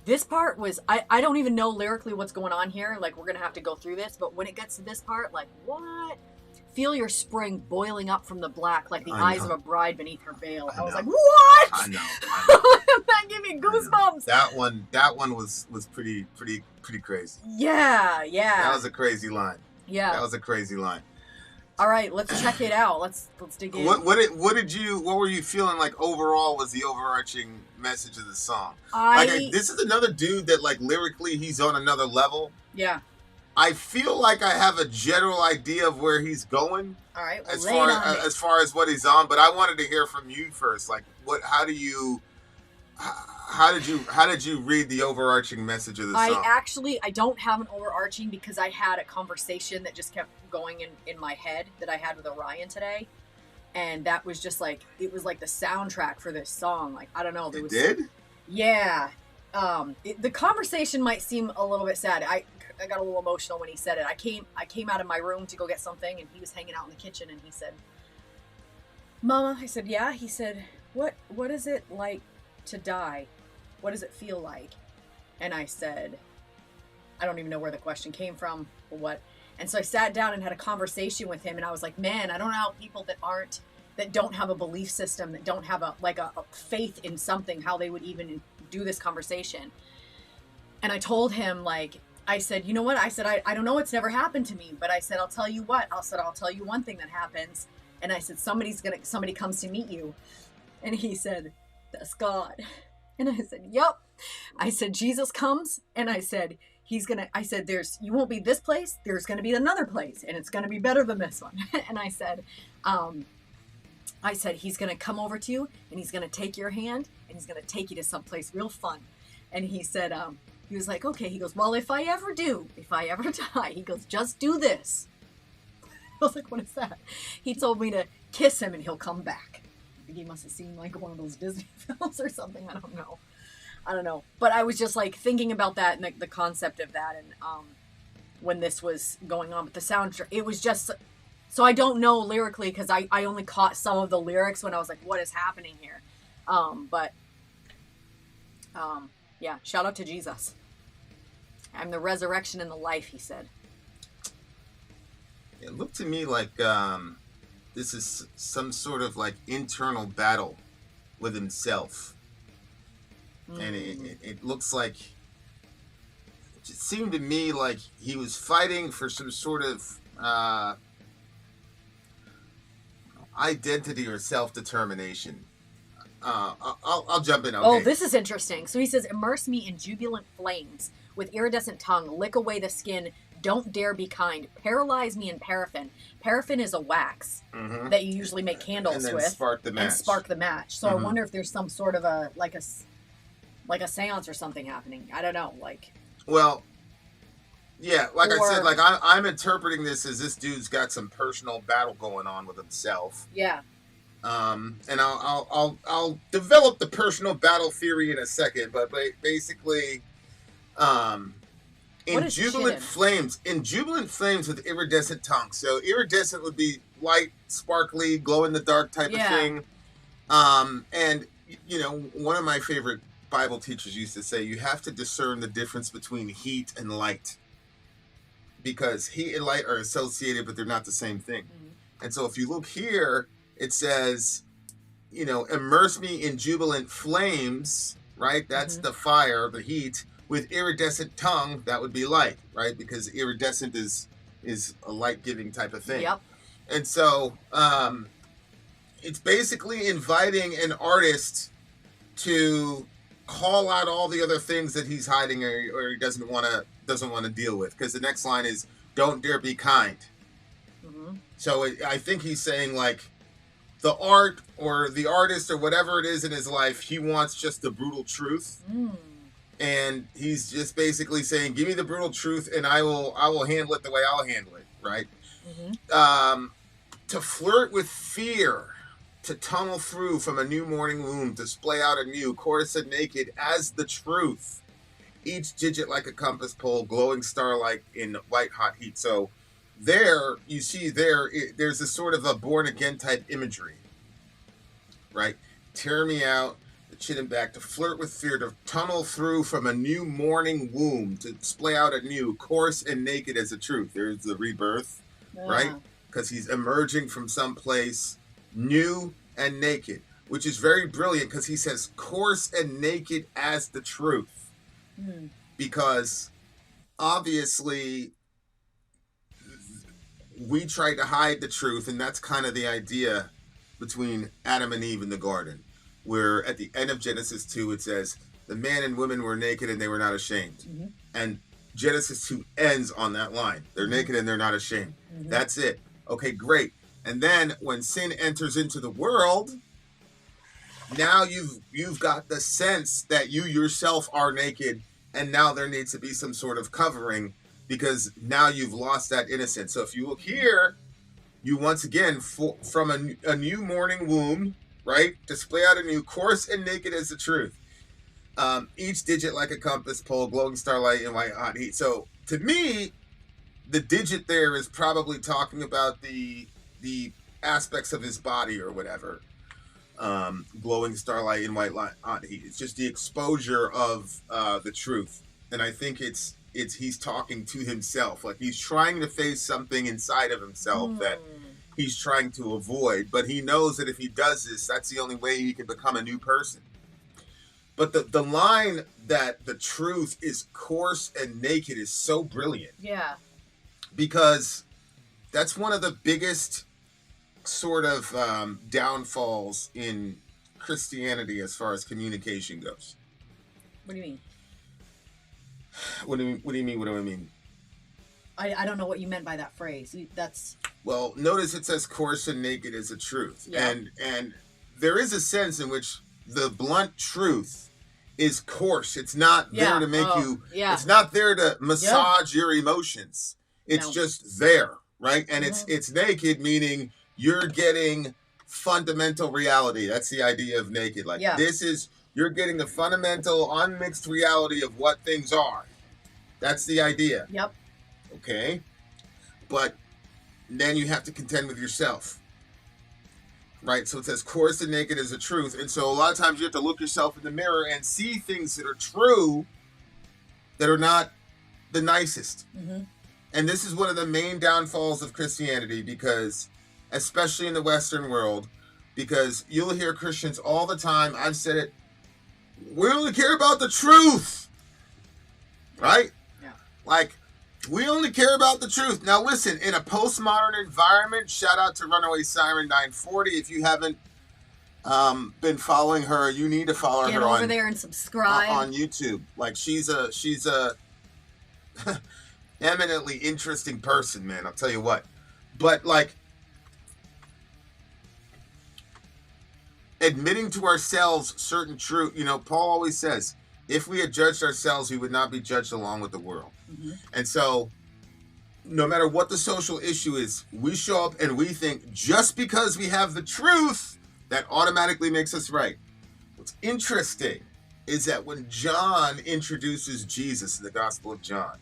This part was, I don't even know lyrically what's going on here. Like, we're going to have to go through this, but when it gets to this part, like, what? Feel your spring boiling up from the black like the eyes of a bride beneath her veil. I was like, what? I know. That gave me goosebumps. That one was pretty crazy. Yeah. That was a crazy line. Yeah. That was a crazy line. All right, let's check it out. Let's dig in. What were you feeling like overall was the overarching message of the song? This is another dude that like lyrically he's on another level. Yeah. I feel like I have a general idea of where he's going. All right, well, as far as what he's on, but I wanted to hear from you first. Like, how do you how did you read the overarching message of the song? I don't have an overarching because I had a conversation that just kept going in my head that I had with Orion today. And that was just like, it was like the soundtrack for this song. Like, I don't know. It did? Yeah. The conversation might seem a little bit sad. I got a little emotional when he said it. I came out of my room to go get something, and he was hanging out in the kitchen, and he said, "Mama," I said, "Yeah." He said, what is it like to die? What does it feel like?" And I said, I don't even know where the question came from or what. And so I sat down and had a conversation with him, and I was like, man, I don't know how people that don't have a belief system, that don't have a faith in something, how they would even do this conversation. And I told him, like, I said, you know what? I said, I don't know. It's never happened to me, but I said, I'll tell you what. I'll tell you one thing that happens. And I said, somebody comes to meet you. And he said, that's God. And I said, yep. I said, Jesus comes. And I said, you won't be this place. There's going to be another place, and it's going to be better than this one. And I said, he's going to come over to you, and he's going to take your hand, and he's going to take you to someplace real fun. And he said, he was like, okay. He goes, well, if I ever die, he goes, just do this. I was like, what is that? He told me to kiss him and he'll come back. I think he must have seen like one of those Disney films or something. I don't know. But I was just like thinking about that and the concept of that. And when this was going on with the soundtrack, it was just, so I don't know lyrically because I only caught some of the lyrics when I was like, what is happening here? Yeah, shout out to Jesus. I'm the resurrection and the life, he said. It looked to me like this is some sort of like internal battle with himself. Mm-hmm. And it looks like, it just seemed to me like he was fighting for some sort of identity or self-determination. I'll jump in. Okay. Oh, this is interesting. So he says, immerse me in jubilant flames with iridescent tongue, lick away the skin, don't dare be kind, paralyze me in paraffin. Paraffin is a wax that you usually make candles and with. Spark the match. So I wonder if there's some sort of a seance or something happening. I don't know. Well, yeah, I said, I'm interpreting this as this dude's got some personal battle going on with himself. Yeah. And I'll develop the personal battle theory in a second, but basically, in jubilant flames with iridescent tongue. So iridescent would be light, sparkly, glow in the dark type of thing. And one of my favorite Bible teachers used to say, you have to discern the difference between heat and light, because heat and light are associated, but they're not the same thing. Mm-hmm. And so if you look here, it says, immerse me in jubilant flames, right? That's the fire, the heat. With iridescent tongue, that would be light, right? Because iridescent is a light-giving type of thing. Yep. And so it's basically inviting an artist to call out all the other things that he's hiding or he doesn't want to deal with. Because the next line is, don't dare be kind. Mm-hmm. So I think he's saying, like, the art or the artist or whatever it is in his life, he wants just the brutal truth. Mm. And he's just basically saying, give me the brutal truth and I will handle it the way I'll handle it, right? Mm-hmm. To flirt with fear, to tunnel through from a new morning womb, to splay out anew, chorus and naked as the truth. Each digit like a compass pole, glowing starlight in white hot heat. So there, you see there's a sort of a born-again type imagery, right? Tear me out, the chin and back, to flirt with fear, to tunnel through from a new morning womb, to splay out anew, coarse and naked as the truth. There's the rebirth, right? Because he's emerging from some place new and naked, which is very brilliant because he says coarse and naked as the truth. Mm. Because obviously we try to hide the truth, and that's kind of the idea between Adam and Eve in the garden, where at the end of Genesis 2 it says the man and women were naked and they were not ashamed. Mm-hmm. And Genesis 2 ends on that line. They're naked and they're not ashamed. Mm-hmm. That's it. Okay, great. And then when sin enters into the world, now you've got the sense that you yourself are naked, and now there needs to be some sort of covering because now you've lost that innocence. So if you look here, you once again from a new morning womb, right? Display out a new coarse and naked as the truth. Each digit like a compass pole, glowing starlight and white hot heat. So to me, the digit there is probably talking about the aspects of his body or whatever. Glowing starlight and white hot heat. It's just the exposure of the truth, and I think it's he's talking to himself, like he's trying to face something inside of himself that he's trying to avoid, but he knows that if he does this, that's the only way he can become a new person. But the line that the truth is coarse and naked is so brilliant. Yeah. Because that's one of the biggest sort of downfalls in Christianity as far as communication goes. What do you mean? What do you mean? What do I mean? I don't know what you meant by that phrase. That's... Well, notice it says coarse and naked is the truth. Yeah. And there is a sense in which the blunt truth is coarse. It's not there to make you... Yeah. It's not there to massage your emotions. It's just there, right? And it's naked, meaning you're getting fundamental reality. That's the idea of naked. Like this is... You're getting the fundamental, unmixed reality of what things are. That's the idea. Yep. Okay? But then you have to contend with yourself. Right? So it says, coarse and naked is the truth. And so a lot of times you have to look yourself in the mirror and see things that are true that are not the nicest. Mm-hmm. And this is one of the main downfalls of Christianity because, especially in the Western world, because you'll hear Christians all the time, I've said it, we only care about the truth, right? Yeah. Like, we only care about the truth. Now, listen, in a postmodern environment, shout out to Runaway Siren 940. If you haven't been following her, you need to follow her. Get over there and subscribe on YouTube. Like, she's a eminently interesting person, man. I'll tell you what. But like, admitting to ourselves certain truth, Paul always says, if we had judged ourselves, we would not be judged along with the world. Mm-hmm. And so, no matter what the social issue is, we show up and we think just because we have the truth, that automatically makes us right. What's interesting is that when John introduces Jesus in the Gospel of John,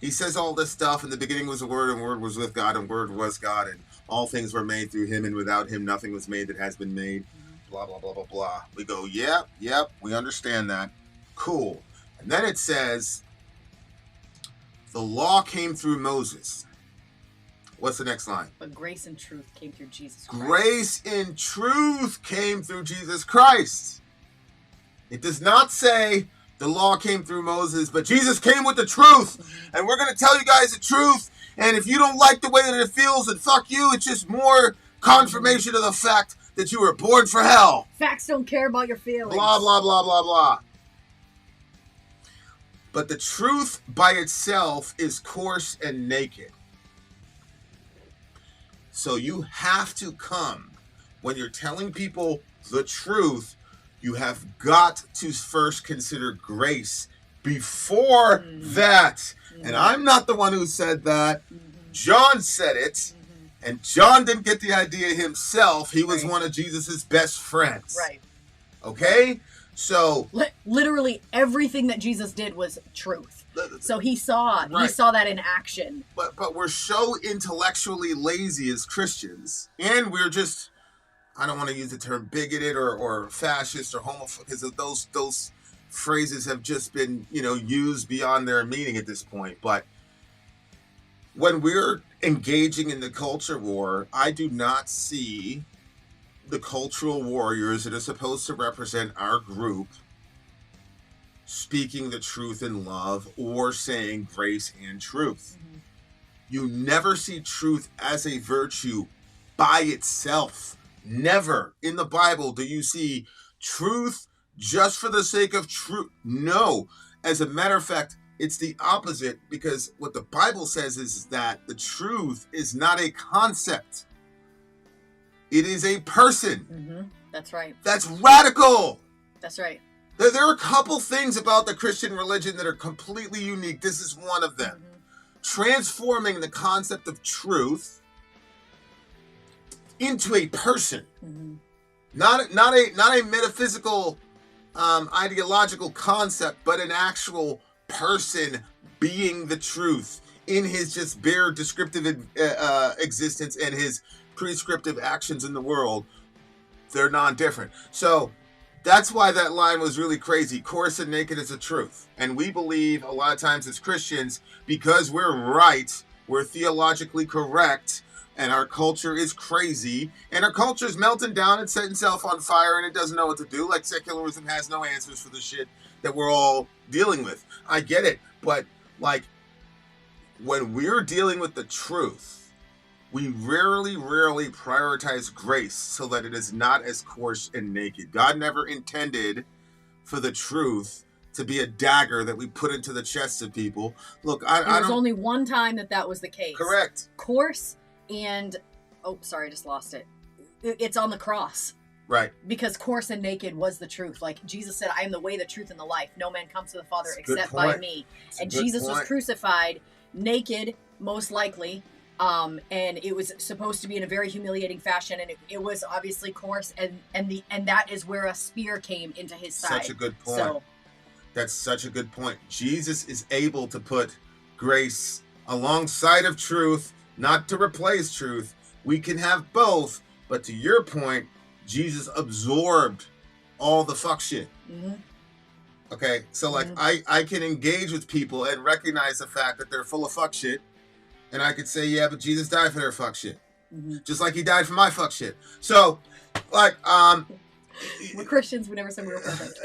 he says all this stuff, in the beginning was the Word, and the Word was with God, and the Word was God, and all things were made through him, and without him nothing was made that has been made. Blah, blah, blah, blah, blah. We go, yep, we understand that. Cool. And then it says, the law came through Moses. What's the next line? But grace and truth came through Jesus Christ. Grace and truth came through Jesus Christ. It does not say the law came through Moses, but Jesus came with the truth. And we're going to tell you guys the truth. And if you don't like the way that it feels, then fuck you. It's just more confirmation of the fact that you were born for hell. Facts don't care about your feelings. Blah, blah, blah, blah, blah. But the truth by itself is coarse and naked. So you have to come, when you're telling people the truth, you have got to first consider grace before that. And I'm not the one who said that. John said it. And John didn't get the idea himself. He was one of Jesus's best friends. Right. Okay? So literally everything that Jesus did was truth. So he saw that in action. But we're so intellectually lazy as Christians, and we're just, I don't want to use the term bigoted or fascist or homophobic, because those phrases have just been, used beyond their meaning at this point. But when we're engaging in the culture war, I do not see the cultural warriors that are supposed to represent our group speaking the truth in love or saying grace and truth. Mm-hmm. You never see truth as a virtue by itself. Never in the Bible do you see truth just for the sake of truth. No. As a matter of fact, it's the opposite, because what the Bible says is that the truth is not a concept. It is a person. Mm-hmm. That's right. That's radical. That's right. There are a couple things about the Christian religion that are completely unique. This is one of them. Transforming the concept of truth into a person. Not a metaphysical, ideological concept, but an actual person being the truth in his just bare descriptive existence and his prescriptive actions in the world. They're non-different. So that's why that line was really crazy. Coarse and naked is the truth. And we believe a lot of times as Christians, because we're right, we're theologically correct, and our culture is crazy, and our culture is melting down and setting itself on fire, and it doesn't know what to do. Like secularism has no answers for the shit that we're all dealing with. I get it, but like when we're dealing with the truth, we rarely prioritize grace so that it is not as coarse and naked. God never intended for the truth to be a dagger that we put into the chests of people. Look, There's only one time that was the case. Correct. Coarse and... Oh, sorry, I just lost it. It's on the cross. Right. Because coarse and naked was the truth. Like Jesus said, I am the way, the truth, and the life. No man comes to the Father except by me. And Jesus was crucified naked, most likely. And it was supposed to be in a very humiliating fashion, and it was obviously coarse, and that is where a spear came into his side. Such a good point. So, that's such a good point. Jesus is able to put grace alongside of truth, not to replace truth. We can have both, but to your point, Jesus absorbed all the fuck shit. Okay, so like I can engage with people and recognize the fact that they're full of fuck shit. And I could say, yeah, but Jesus died for their fuck shit. Just like he died for my fuck shit. So, like, we're Christians, we never said we were perfect.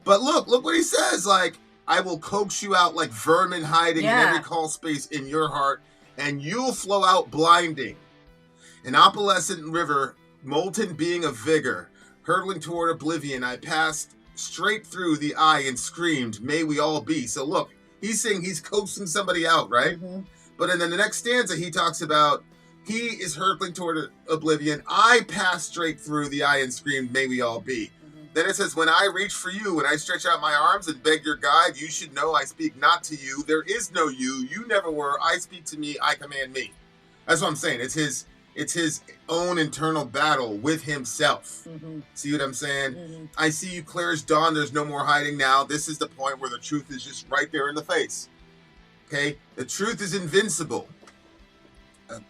But look what he says. Like, I will coax you out like vermin hiding in every crawl space in your heart, and you'll flow out blinding. An opalescent river, molten being of vigor, hurtling toward oblivion, I passed straight through the eye and screamed, may we all be. So look, he's saying he's coaxing somebody out, right? But in the next stanza, he talks about, he is hurtling toward oblivion. I passed straight through the eye and screamed, may we all be. Then it says, when I reach for you, when I stretch out my arms and beg your guide, you should know I speak not to you. There is no you. You never were. I speak to me. I command me. That's what I'm saying. It's his own internal battle with himself. See what I'm saying? I see you clear as dawn. There's no more hiding now. This is the point where the truth is just right there in the face. Okay? The truth is invincible.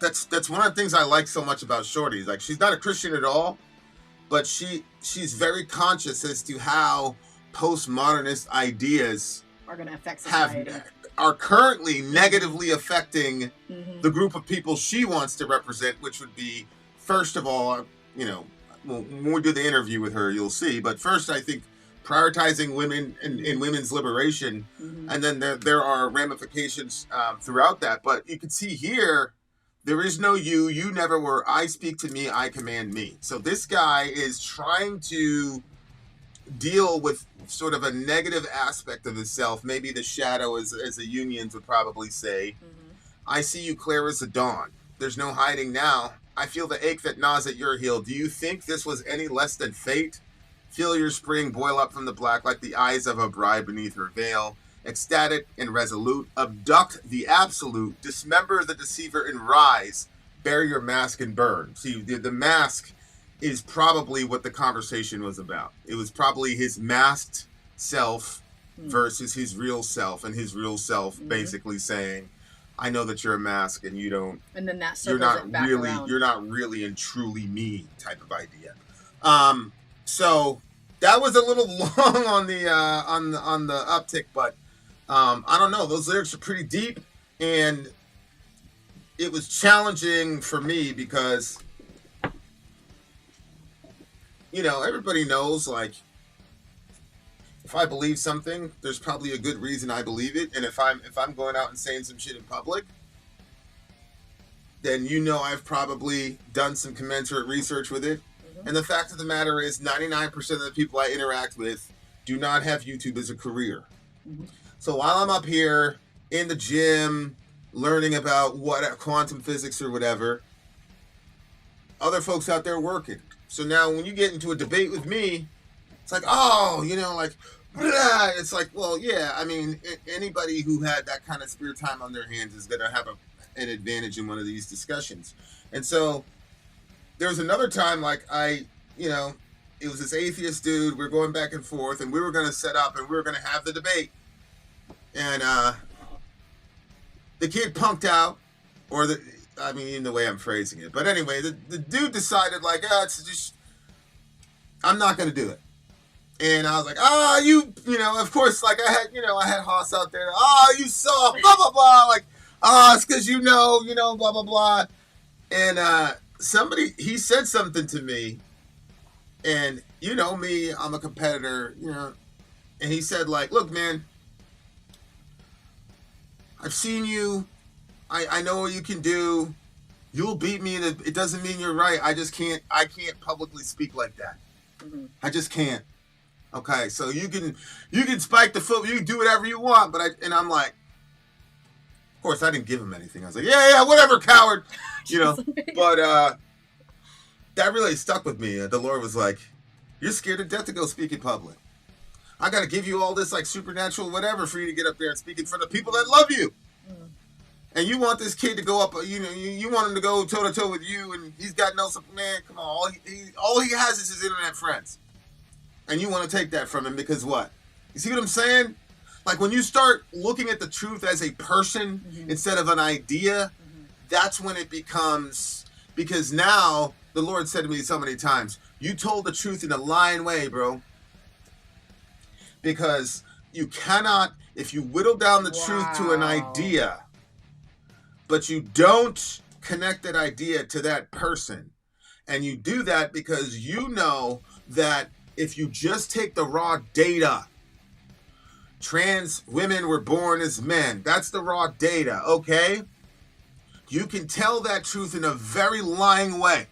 That's one of the things I like so much about Shorty. Like, she's not a Christian at all, but she's very conscious as to how postmodernist ideas are going to affect society. Are currently negatively affecting the group of people she wants to represent, which would be, first of all, you know, when we do the interview with her, you'll see. But first, I think prioritizing women and women's liberation, and then there are ramifications throughout that. But you can see here, there is no you. You never were. I speak to me. I command me. So this guy is trying to deal with sort of a negative aspect of himself, maybe the shadow, as the unions would probably say. I see you clear as the dawn. There's no hiding now. I feel the ache that gnaws at your heel. Do you think this was any less than fate? Feel your spring boil up from the black like the eyes of a bride beneath her veil. Ecstatic and resolute, abduct the absolute, dismember the deceiver and rise. Bear your mask and burn. See, the mask is probably what the conversation was about. It was probably his masked self versus his real self, and his real self basically saying, I know that you're a mask and you don't, and then that you're not back really around. You're not really and truly me type of idea. So that was a little long on the uptick, but I don't know, those lyrics are pretty deep, and it was challenging for me because, you know, everybody knows, like, if I believe something, there's probably a good reason I believe it. And if I'm going out and saying some shit in public, then you know I've probably done some commensurate research with it. And the fact of the matter is 99% of the people I interact with do not have YouTube as a career. So while I'm up here in the gym learning about what quantum physics or whatever, other folks out there working. So now when you get into a debate with me, it's like, oh, you know, like, blah. It's like, well, yeah, I mean, anybody who had that kind of spare time on their hands is going to have an advantage in one of these discussions. And so there was another time, like, you know, it was this atheist dude, we're going back and forth, and we were going to set up and we were going to have the debate. And the kid punked out, or I mean, in the way I'm phrasing it. But anyway, the dude decided, like, it's just, I'm not going to do it. And I was like, you know, of course, like, I had Haas out there, you soft, blah, blah, blah, like, it's because you know, blah, blah, blah. And he said something to me, and you know me, I'm a competitor, you know, and he said, like, look, man, I've seen you. I know what you can do. You'll beat me. It doesn't mean you're right. I can't publicly speak like that. Mm-hmm. I just can't. Okay, so you can spike the foot. You can do whatever you want. But I'm like, of course, I didn't give him anything. I was like, yeah, whatever, coward. You know. But that really stuck with me. The Lord was like, you're scared to death to go speak in public. I got to give you all this, like, supernatural whatever for you to get up there and speak in front of people that love you. Mm. And you want this kid to go up, you know, you want him to go toe-to-toe with you, and he's got no, man, come on. All he has is his internet friends. And you want to take that from him because what? You see what I'm saying? Like, when you start looking at the truth as a person instead of an idea, that's when it becomes, because now the Lord said to me so many times, you told the truth in a lying way, bro. Because you cannot, if you whittle down the truth to an idea, but you don't connect that idea to that person, and you do that because you know that if you just take the raw data, trans women were born as men, that's the raw data, okay? You can tell that truth in a very lying way.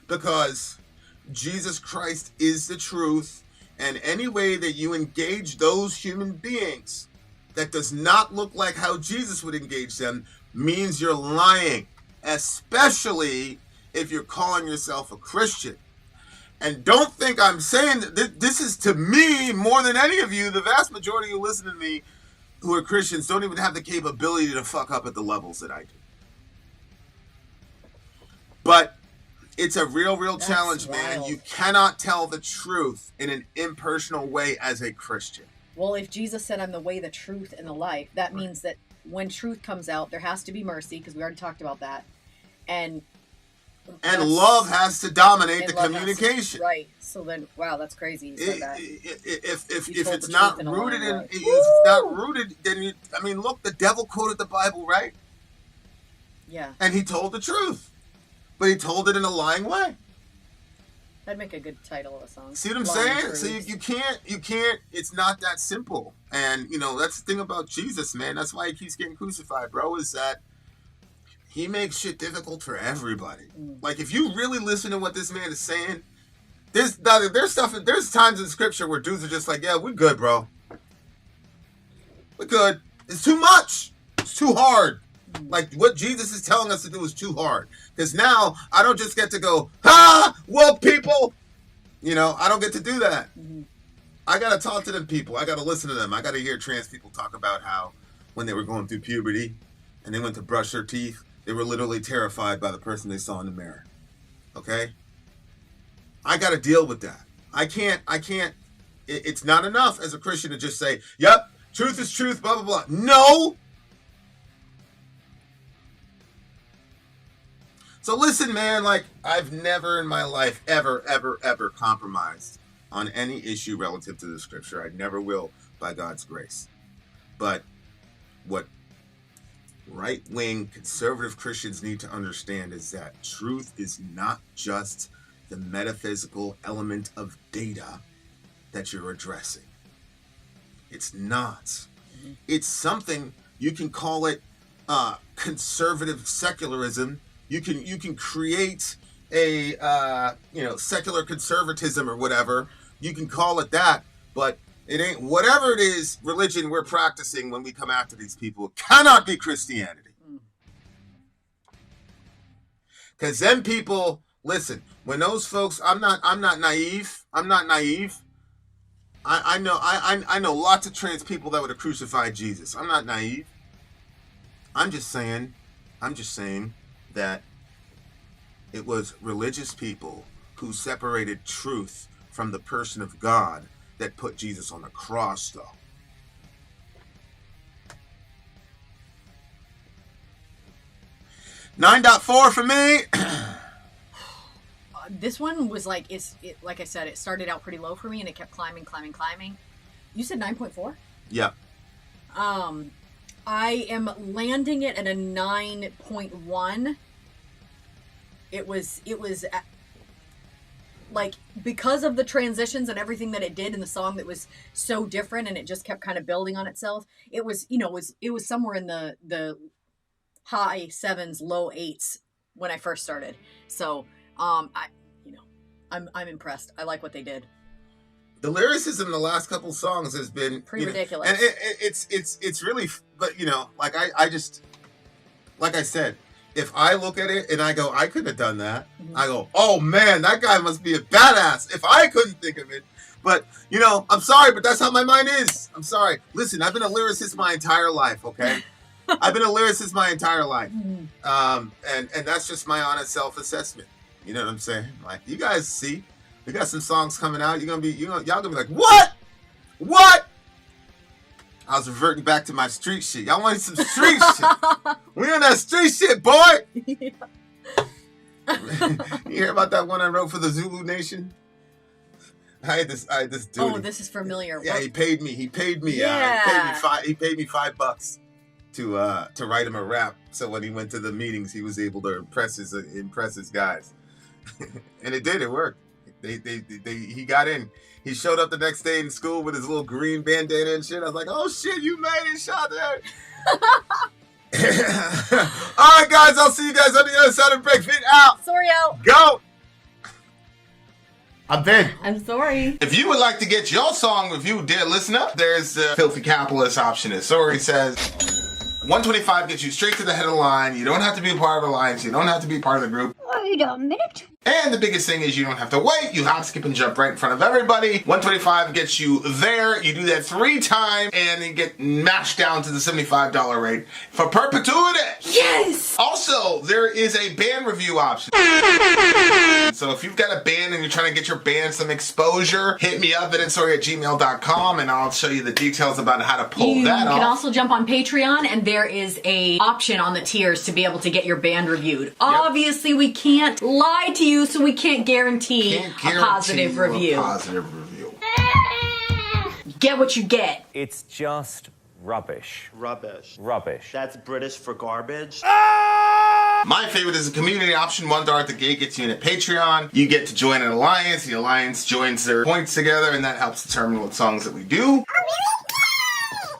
Because Jesus Christ is the truth. And any way that you engage those human beings that does not look like how Jesus would engage them means you're lying, especially if you're calling yourself a Christian. And don't think I'm saying that this is, to me, more than any of you, the vast majority who listen to me who are Christians don't even have the capability to fuck up at the levels that I do. But it's a real challenge, man. You cannot tell the truth in an impersonal way as a Christian. Well, if Jesus said, I'm the way, the truth, and the life, that means that when truth comes out, there has to be mercy, because we already talked about that. And love has to dominate the communication. Right. So then, wow, that's crazy. You said that. If it's not rooted if it's not rooted, then look, the devil quoted the Bible, right? Yeah. And he told the truth. But he told it in a lying way. That'd make a good title of a song. See what I'm saying? So you can't, it's not that simple. And, you know, that's the thing about Jesus, man. That's why he keeps getting crucified, bro, is that he makes shit difficult for everybody. Like, if you really listen to what this man is saying, there's times in scripture where dudes are just like, yeah, we're good, bro. We're good. It's too much. It's too hard. Like, what Jesus is telling us to do is too hard. Because now, I don't just get to go, woke people. You know, I don't get to do that. I got to talk to them people. I got to listen to them. I got to hear trans people talk about how when they were going through puberty and they went to brush their teeth, they were literally terrified by the person they saw in the mirror. Okay? I got to deal with that. I can't, it's not enough as a Christian to just say, yep, truth is truth, blah, blah, blah. No! So listen, man, like, I've never in my life ever compromised on any issue relative to the scripture. I never will, by God's grace. But what right-wing conservative Christians need to understand is that truth is not just the metaphysical element of data that you're addressing. It's not. It's something, you can call it conservative secularism. You can create a secular conservatism or whatever. You can call it that, but it ain't, whatever it is, religion we're practicing when we come after these people cannot be Christianity. Because them people Listen, when those folks, I'm not naive. I'm not naive. I know lots of trans people that would have crucified Jesus. I'm not naive. I'm just saying that it was religious people who separated truth from the person of God that put Jesus on the cross, though. $9.4 for me. This one was like, like I said, it started out pretty low for me and it kept climbing. You said 9.4? Yeah. I am landing it at a 9.1. It was like, because of the transitions and everything that it did in the song that was so different, and it just kept kind of building on itself. It was, it was somewhere in the high 7s, low 8s when I first started. So, I'm impressed. I like what they did. The lyricism in the last couple songs has been pretty ridiculous, and it's really, but like like I said, if I look at it and I go, I could have done that. Mm-hmm. I go, oh man, that guy must be a badass. If I couldn't think of it, but I'm sorry, but that's how my mind is. I'm sorry. Listen, I've been a lyricist my entire life. Okay. I've been a lyricist my entire life. Mm-hmm. And that's just my honest self-assessment. You know what I'm saying? Like, you guys see, we got some songs coming out. Y'all gonna be like, what? I was reverting back to my street shit. Y'all wanted some street shit. We on that street shit, boy. Yeah. You hear about that one I wrote for the Zulu Nation? I had this dude. Oh, this is familiar. Yeah, he paid me. Yeah. He paid me $5 to write him a rap. So when he went to the meetings, he was able to impress his guys. And it did. It worked. He got in. He showed up the next day in school with his little green bandana and shit. I was like, oh shit, you made it, shot there. All right, guys, I'll see you guys on the other side of the break. Fit out. Sorry out. Go. I'm dead. I'm sorry. If you would like to get your song reviewed, dear listener, there's the Filthy Capitalist option. As Sorry says, 125 gets you straight to the head of the line. You don't have to be a part of the alliance. You don't have to be part of the group. Wait a minute. And the biggest thing is you don't have to wait. You hop, skip, and jump right in front of everybody. 125 gets you there. You do that 3 times, and you get mashed down to the $75 rate for perpetuity. Yes! Also, there is a band review option. So if you've got a band and you're trying to get your band some exposure, hit me up at itsorry@gmail.com, and I'll show you the details about how to pull that off. You can also jump on Patreon, and there is a option on the tiers to be able to get your band reviewed. Yep. Obviously, we can't lie to you, so we can't guarantee a positive review. Get what you get. It's just rubbish. Rubbish. Rubbish. That's British for garbage. My favorite is a community option. $1 at the gate gets you in a Patreon. You get to join an alliance. The alliance joins their points together, and that helps determine what songs that we do.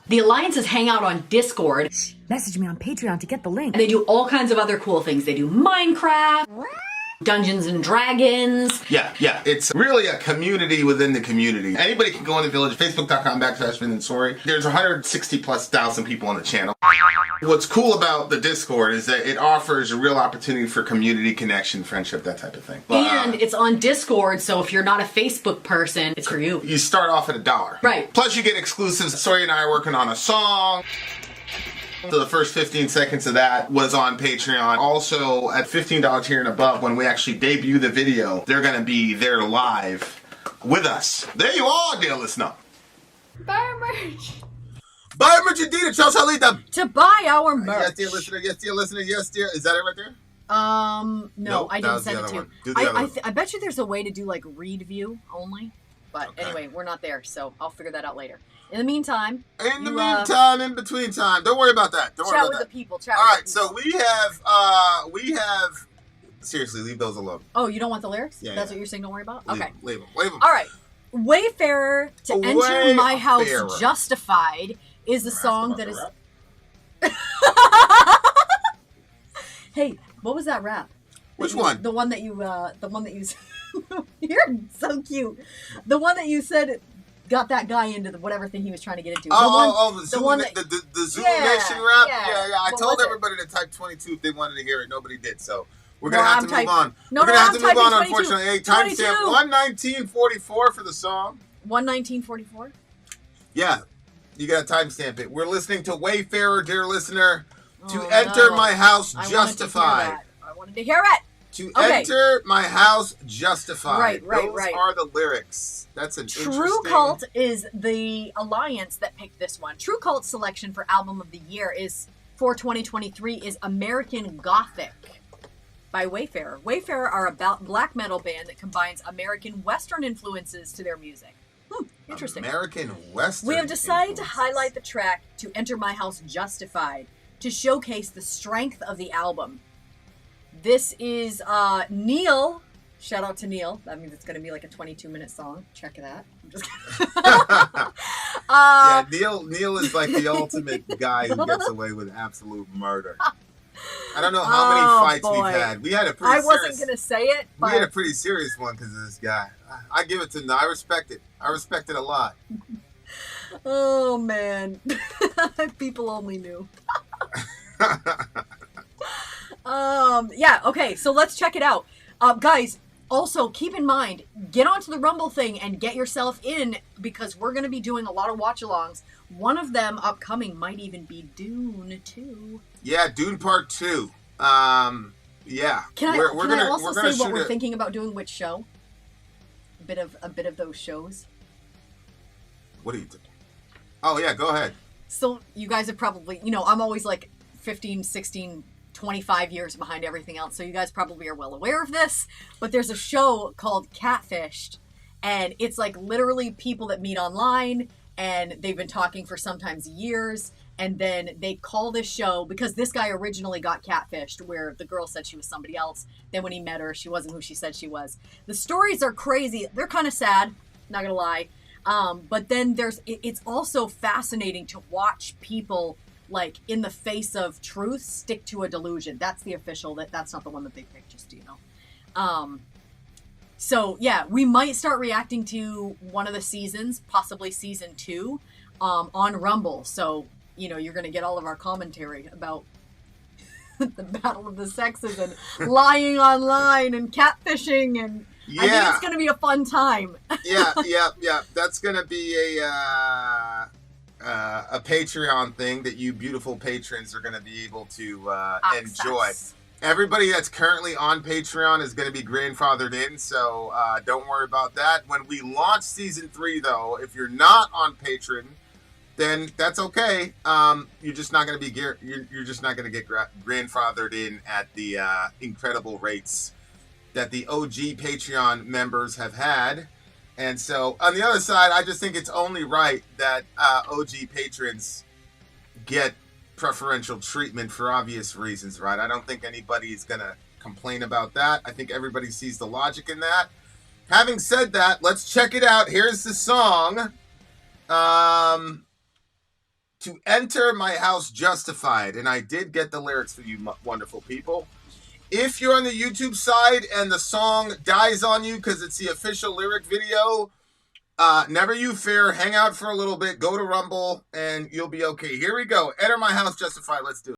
The alliances hang out on Discord. Message me on Patreon to get the link. And they do all kinds of other cool things. They do Minecraft, Dungeons and Dragons. Yeah. It's really a community within the community. Anybody can go in the village, facebook.com/VinandSorry. There's 160,000+ people on the channel. What's cool about the Discord is that it offers a real opportunity for community connection, friendship, that type of thing. And it's on Discord, so if you're not a Facebook person, it's for you. You start off at $1. Right. Plus you get exclusives. Sorry and I are working on a song. So the first 15 seconds of that was on Patreon. Also, at $15 here and above, when we actually debut the video, they're going to be there live with us. There you are, dear listener. Buy our merch. Buy our merch indeed. Charles Halita. To buy our merch. Yes, dear listener. Yes, dear listener. Yes, dear. Is that it right there? No, Nope, I that didn't was the send it other to you. one. Do the other one. I bet you there's a way to do like read view only. But Okay. anyway, we're not there, so I'll figure that out later. In the meantime, In between time. Don't worry about that. Don't worry chat about with that. the people. All right, so we have. Seriously, leave those alone. Oh, you don't want the lyrics? Yeah, That's yeah. what you're saying. Don't worry about. Leave Okay. them. Leave them. All right. Wayfarer to enter my house Wayfarer. justified is a song that is. Hey, what was that rap? Which one? The one that you. You're so cute. The one that you said got that guy into whatever thing he was trying to get into. The Zulu one the Zulu Yeah, Nation rap. yeah. Yeah. I What told was it? everybody to type 22 if they wanted to hear it. Nobody did. So We're gonna have to move on. We're gonna have to move on, unfortunately. Hey, timestamp 119:44 for the song. 119:44. Yeah, you gotta timestamp it. We're listening to Wayfarer, dear listener. To enter my house justified. I wanted to hear it. To enter my house justified. Right. Those are the lyrics. That's an True Cult is the alliance that picked this one. True Cult's selection for album of the year is for 2023 is American Gothic by Wayfarer. Wayfarer are a black metal band that combines American Western influences to their music. Interesting. American Western. We have decided to highlight the track To Enter My House Justified to showcase the strength of the album. This is Neil. Shout out to Neil. That means it's going to be like a 22-minute song. Check that. I'm just kidding. Yeah, Neil is like the ultimate guy who gets away with absolute murder. I don't know how many fights we've had. We had a pretty serious... I wasn't going to say it, but... We had a pretty serious one because of this guy. I give it to him. I respect it. I respect it a lot. Oh, man. People only knew. Yeah, okay, so let's check it out. Guys, also keep in mind, get onto the Rumble thing and get yourself in because we're going to be doing a lot of watch-alongs. One of them upcoming might even be Dune 2. Yeah, Dune Part 2. Yeah. Can I also say what we're thinking about doing which show? A bit of those shows. What are you doing? Oh, yeah, go ahead. So you guys have probably, I'm always like 15, 16, 25 years behind everything else, so you guys probably are well aware of this, but there's a show called Catfished, and it's like literally people that meet online, and they've been talking for sometimes years, and then they call this show, because this guy originally got catfished, where the girl said she was somebody else, then when he met her, she wasn't who she said she was. The stories are crazy, they're kind of sad, not gonna lie, but then it's also fascinating to watch people like in the face of truth stick to a delusion. That's the official, that's not the one that they picked, just so you know. So yeah, we might start reacting to one of the seasons, possibly season 2, on Rumble. So, you're gonna get all of our commentary about the battle of the sexes and lying online and catfishing, and I think it's gonna be a fun time. Yeah. That's gonna be a Patreon thing that you beautiful patrons are going to be able to enjoy. Everybody that's currently on Patreon is going to be grandfathered in, so don't worry about that. When we launch season 3, though, if you're not on Patreon, then that's okay. You're just not going to be you're just not going to get grandfathered in at the incredible rates that the OG Patreon members have had. And so, on the other side, I just think it's only right that OG patrons get preferential treatment for obvious reasons, right? I don't think anybody's going to complain about that. I think everybody sees the logic in that. Having said that, let's check it out. Here's the song. To Enter My House Justified. And I did get the lyrics for you wonderful people. If you're on the YouTube side and the song dies on you because it's the official lyric video, never you fear. Hang out for a little bit. Go to Rumble and you'll be okay. Here we go. Enter My House Justified. Let's do it.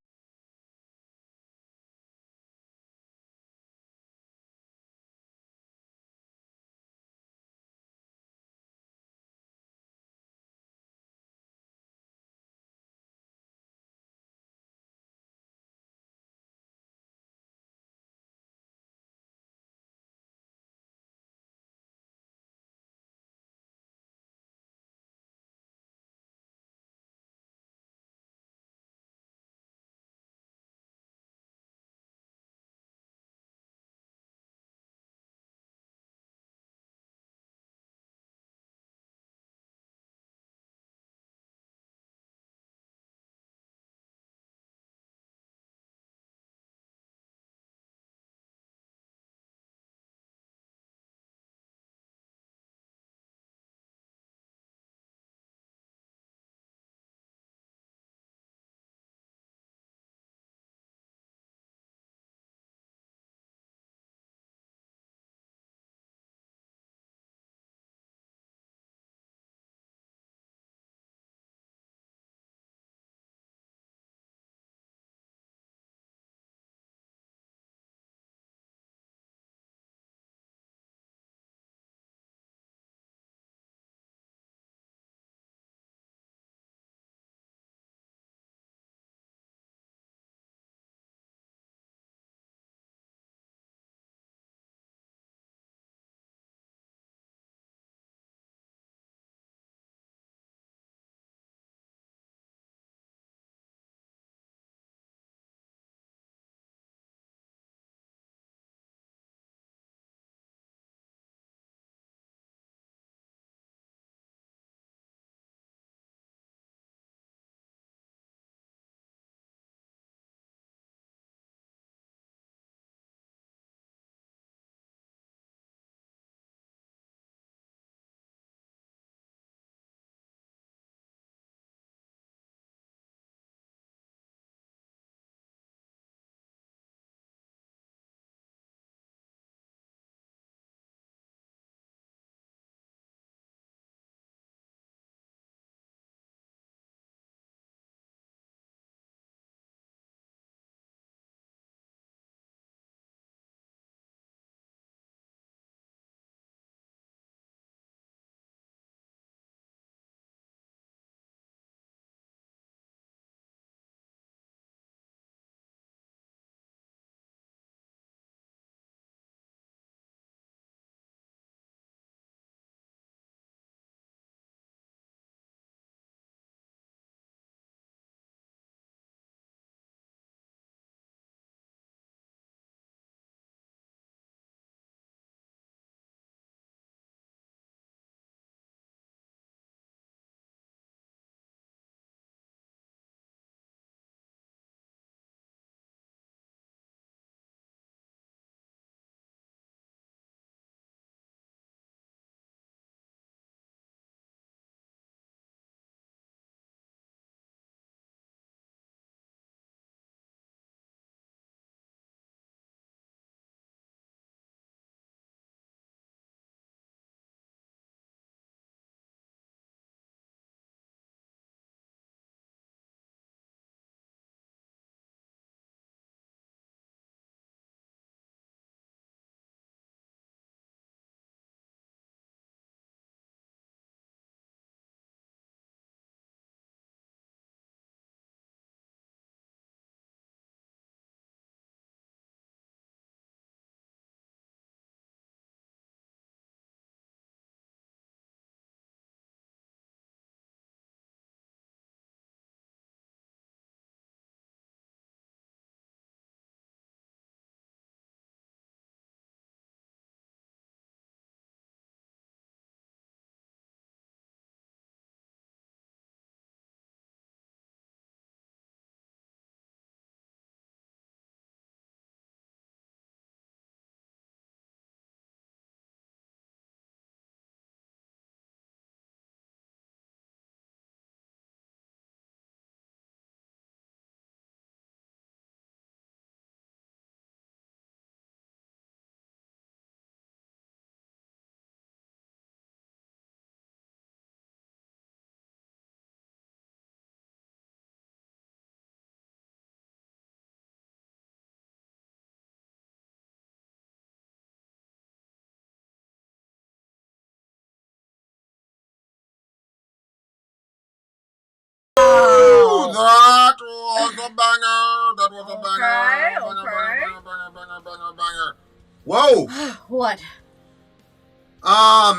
Whoa! What?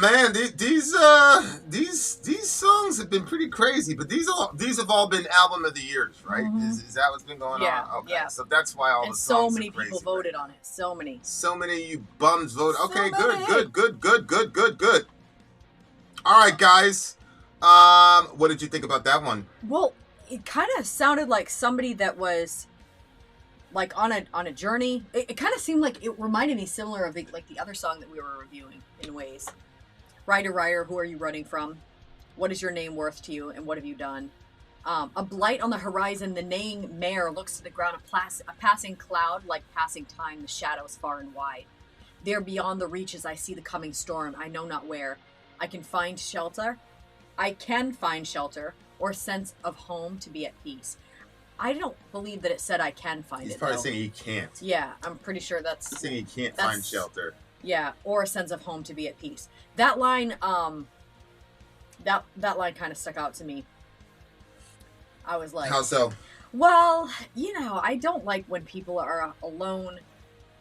Man, these songs have been pretty crazy, but these have all been album of the years, right? Mm-hmm. Is that what's been going on? Okay, yeah. so that's why all And the so songs many are crazy people voted on it. So many. So many of you bums voted. Okay, many. good. All right, guys. What did you think about that one? Well, it kind of sounded like somebody that was like on a journey. It kind of seemed like it reminded me similar of the other song that we were reviewing in ways. Rider, who are you running from? What is your name worth to you, and what have you done? A blight on the horizon, the neighing mare looks to the ground, a passing cloud, like passing time, the shadows far and wide. There beyond the reaches I see the coming storm, I know not where. I can find shelter, or sense of home to be at peace. I don't believe that it said I can find it. He's probably though. saying he can't. Yeah, I'm pretty sure that's... He's saying he can't find shelter. Yeah, or a sense of home to be at peace. That line, that line kind of stuck out to me. I was like... How so? Well, I don't like when people are alone,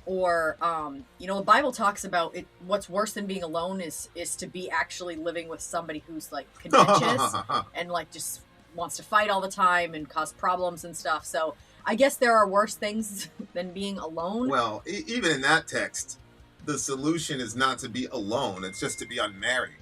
or, the Bible talks about it. What's worse than being alone is to be actually living with somebody who's, like, contentious and, like, just wants to fight all the time and cause problems and stuff. So I guess there are worse things than being alone. Well, even in that text, the solution is not to be alone. It's just to be unmarried.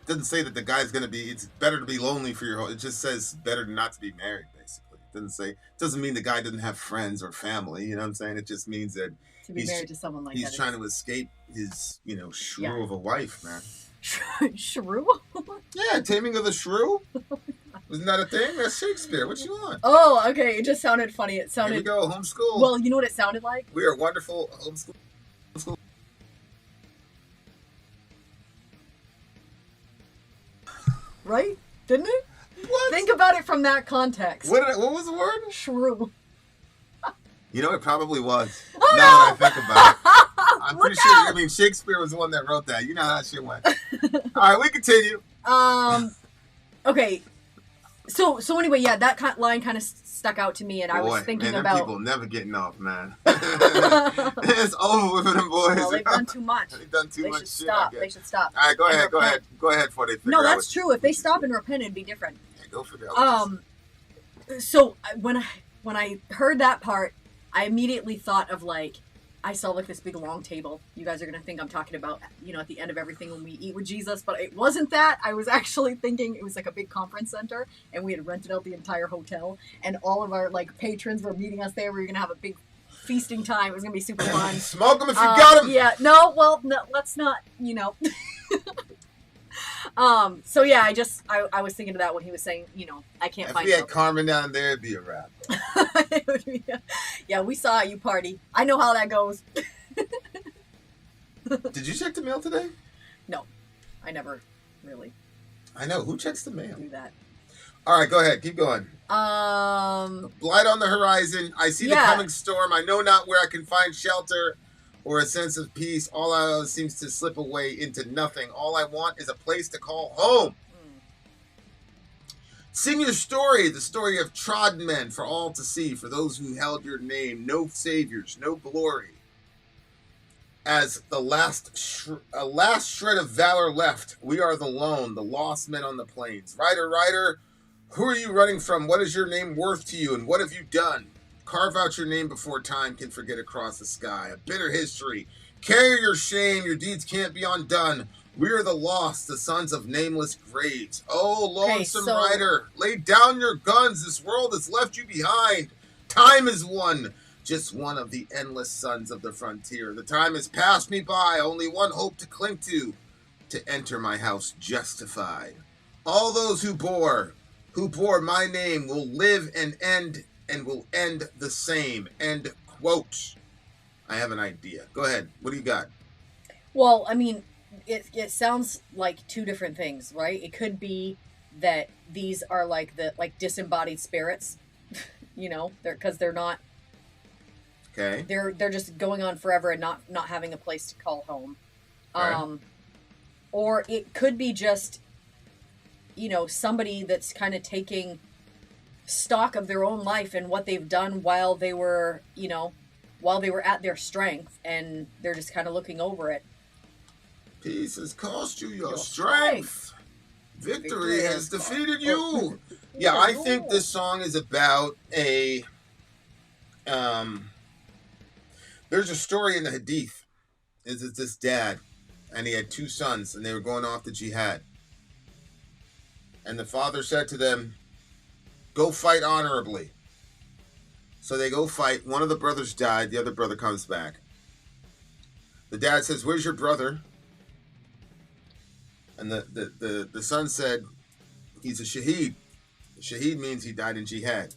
It doesn't say that the guy's going to be, it's better to be lonely for your whole, it just says better not to be married, basically. It doesn't mean the guy doesn't have friends or family, you know what I'm saying? It just means that to be married to someone like that. He's trying to escape his, shrew of a wife, man. Shrew? Yeah, Taming of the Shrew. Wasn't that a thing? That's Shakespeare. What you want? Oh, okay. It just sounded funny. It sounded... Here we go, homeschool. Well, you know what it sounded like? We are wonderful homeschool. Right? Didn't it? What? Think about it from that context. What was the word? Shrew. It probably was. Oh, now no! that I think about it. I'm pretty sure, out! Shakespeare was the one that wrote that. You know how that shit went. All right, we continue. Okay. So anyway, yeah, that line kind of stuck out to me, and I was thinking them about... people never getting off, man. It's over with them boys. Well, they've done too much. They've done too much shit. Stop. They should stop. All right, go ahead before they figure No, out that's true. If they stop and repent, it'd be different. Yeah, go figure out So when I heard that part, I immediately thought of, like, I saw, like, this big long table. You guys are going to think I'm talking about, at the end of everything when we eat with Jesus, but it wasn't that. I was actually thinking it was, like, a big conference center, and we had rented out the entire hotel, and all of our, like, patrons were meeting us there. We were going to have a big feasting time. It was going to be super fun. Smoke them if you got them! Yeah, no, let's not, So yeah, I was thinking of that when he was saying, I can't find If we had Carmen down there, it'd be a wrap. Yeah, we saw you party. I know how that goes. Did you check the mail today? No, I never really I know. Who checks the mail? do that. All right, go ahead. Keep going. Blight on the horizon. I see the coming storm. I know not where I can find shelter or a sense of peace. All I seems to slip away into nothing. All I want is a place to call home. Sing your story, the story of trodden men for all to see, for those who held your name, no saviors, no glory. As the last shred of valor left, we are the lone, the lost men on the plains. Rider, who are you running from? What is your name worth to you, and what have you done? Carve out your name before time can forget across the sky. A bitter history. Carry your shame, your deeds can't be undone. We are the lost, the sons of nameless graves. Oh, lonesome rider, lay down your guns. This world has left you behind. Time is one, just one of the endless sons of the frontier. The time has passed me by, only one hope to cling to enter my house justified. All those who bore my name will live and will end the same. End quote. I have an idea. Go ahead. What do you got? Well, I mean, it sounds like two different things, right? It could be that these are like disembodied spirits, because they're not. Okay. They're just going on forever and not having a place to call home. Okay. Or it could be just, somebody that's kind of taking stock of their own life and what they've done while they were, while they were at their strength, and they're just kind of looking over it. Peace has cost you your strength. Victory has defeated you. Yeah, I think this song is about a... there's a story in the Hadith. It's this dad, and he had 2 sons, and they were going off to jihad. And the father said to them, go fight honorably. So they go fight. One of the brothers died. The other brother comes back. The dad says, where's your brother? And the son said, he's a shaheed. Shaheed means he died in jihad.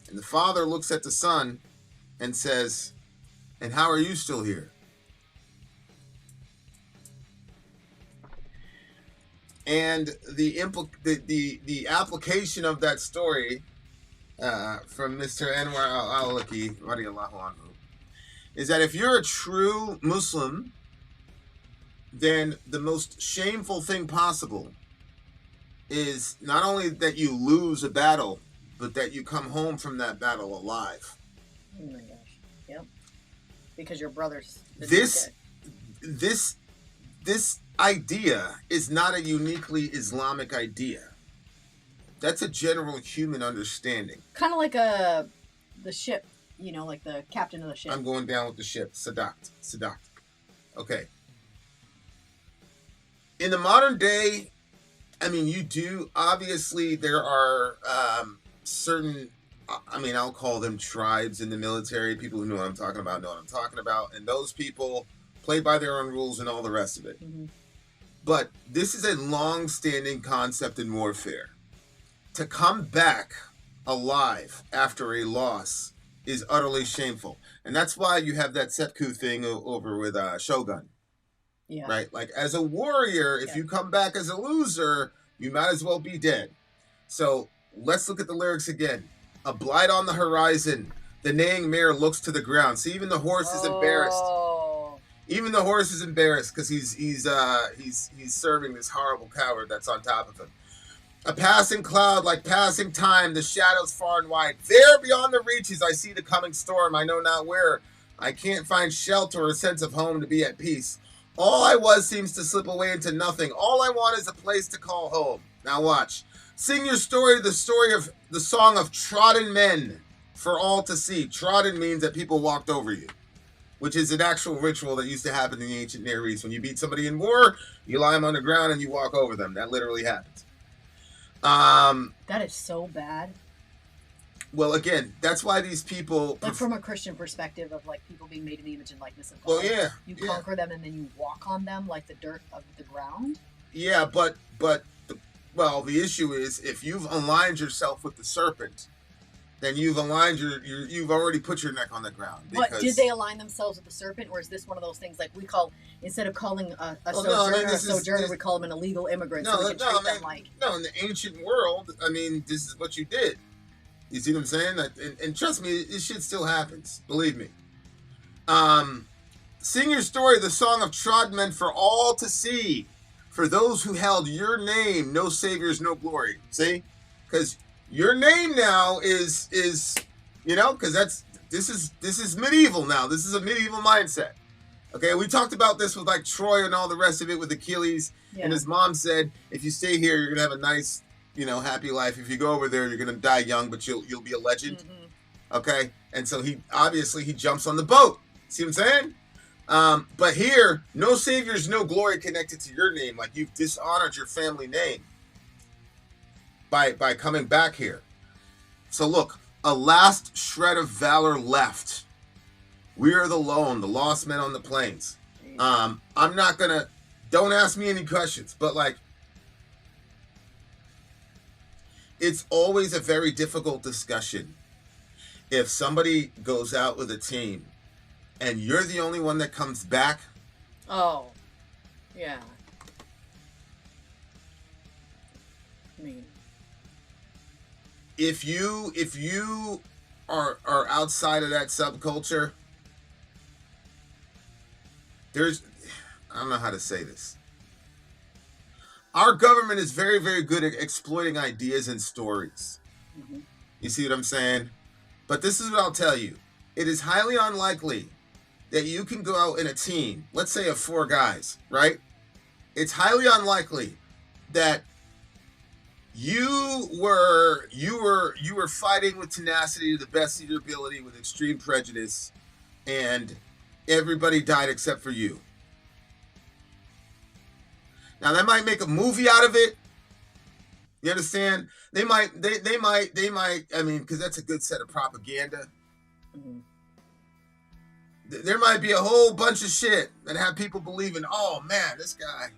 And the father looks at the son and says, and how are you still here? And the application of that story from Mr. Anwar al-Awlaki, radiyallahu anhu, is that if you're a true Muslim, then the most shameful thing possible is not only that you lose a battle, but that you come home from that battle alive. Oh my gosh. Yep. Because your brother's... This idea is not a uniquely Islamic idea. That's a general human understanding. Kind of like the ship, like the captain of the ship. I'm going down with the ship. Sadat. Okay. In the modern day, I mean, you do, obviously, there are certain, I'll call them tribes in the military. People who know what I'm talking about know what I'm talking about. And those people play by their own rules and all the rest of it. Mm-hmm. But this is a long-standing concept in warfare. To come back alive after a loss is utterly shameful. And that's why you have that seppuku thing over with Shogun. Yeah. Right? Like, as a warrior, if you come back as a loser, you might as well be dead. So, let's look at the lyrics again. A blight on the horizon. The neighing mare looks to the ground. See, even the horse is embarrassed. Even the horse is embarrassed because he's serving this horrible coward that's on top of him. A passing cloud like passing time, the shadows far and wide. There beyond the reaches, I see the coming storm. I know not where. I can't find shelter or a sense of home to be at peace. All I was seems to slip away into nothing. All I want is a place to call home. Now watch. Sing your story, the story of the song of trodden men for all to see. Trodden means that people walked over you, which is an actual ritual that used to happen in the ancient Near East. When you beat somebody in war, you lie them on the ground and you walk over them. That literally happens. That is so bad. Well, again, that's why these people... Like, from a Christian perspective of, like, people being made in the image and likeness of God. Well, yeah. You conquer them and then you walk on them like the dirt of the ground? Yeah, but the issue is, if you've aligned yourself with the serpent, then you've aligned you've already put your neck on the ground. But did they align themselves with the serpent, or is this one of those things like we call, instead of calling a sojourner, we call them an illegal immigrant, so we can treat them like... No, in the ancient world, this is what you did. You see what I'm saying? And trust me, this shit still happens. Believe me. Sing your story, the song of trod men for all to see. For those who held your name, no saviors, no glory. See? Because your name now is because this is medieval now. This is a medieval mindset. Okay, we talked about this with like Troy and all the rest of it with Achilles. Yeah. And his mom said, if you stay here, you're gonna have a nice, happy life. If you go over there, you're gonna die young, but you'll be a legend. Mm-hmm. Okay, and so he jumps on the boat. See what I'm saying? But here, no saviors, no glory connected to your name. Like, you've dishonored your family name by coming back here. So look, a last shred of valor left. We are the lone, the lost men on the plains. I'm not gonna, don't ask me any questions, but like, it's always a very difficult discussion if somebody goes out with a team and you're the only one that comes back. Oh, yeah. If you are outside of that subculture, I don't know how to say this. Our government is very, very good at exploiting ideas and stories. You see what I'm saying? But this is what I'll tell you. It is highly unlikely that you can go out in a team, let's say of 4 guys, right? It's highly unlikely that you were fighting with tenacity to the best of your ability with extreme prejudice, and everybody died except for you. Now they might make a movie out of it. You understand? They might. I mean, because that's a good set of propaganda. There might be a whole bunch of shit that have people believing, oh man, this guy,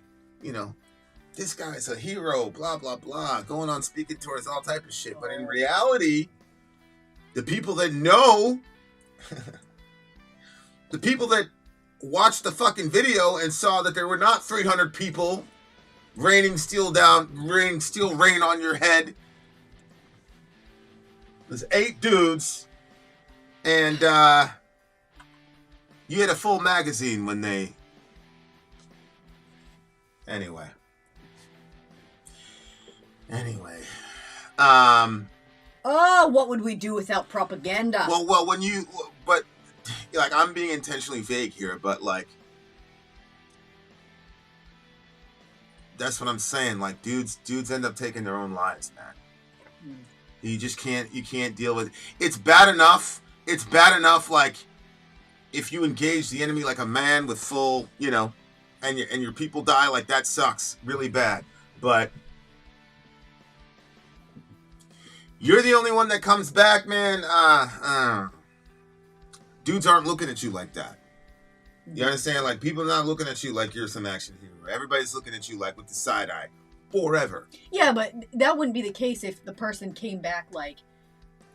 this guy's a hero, blah, blah, blah, going on speaking tours, all type of shit. But in reality, the people that know, the people that watched the fucking video and saw that there were not 300 people raining steel rain on your head. There's 8 dudes, and you had a full magazine when they... Anyway. What would we do without propaganda? Well, but like, I'm being intentionally vague here, but like, that's what I'm saying. Like, dudes end up taking their own lives, man. You just can't deal with it. It's bad enough, like, if you engage the enemy like a man with full, and your people die, like, that sucks really bad. But you're the only one that comes back, man. Dudes aren't looking at you like that. You understand? Like, people are not looking at you like you're some action hero. Everybody's looking at you like with the side eye forever. Yeah, but that wouldn't be the case if the person came back, like,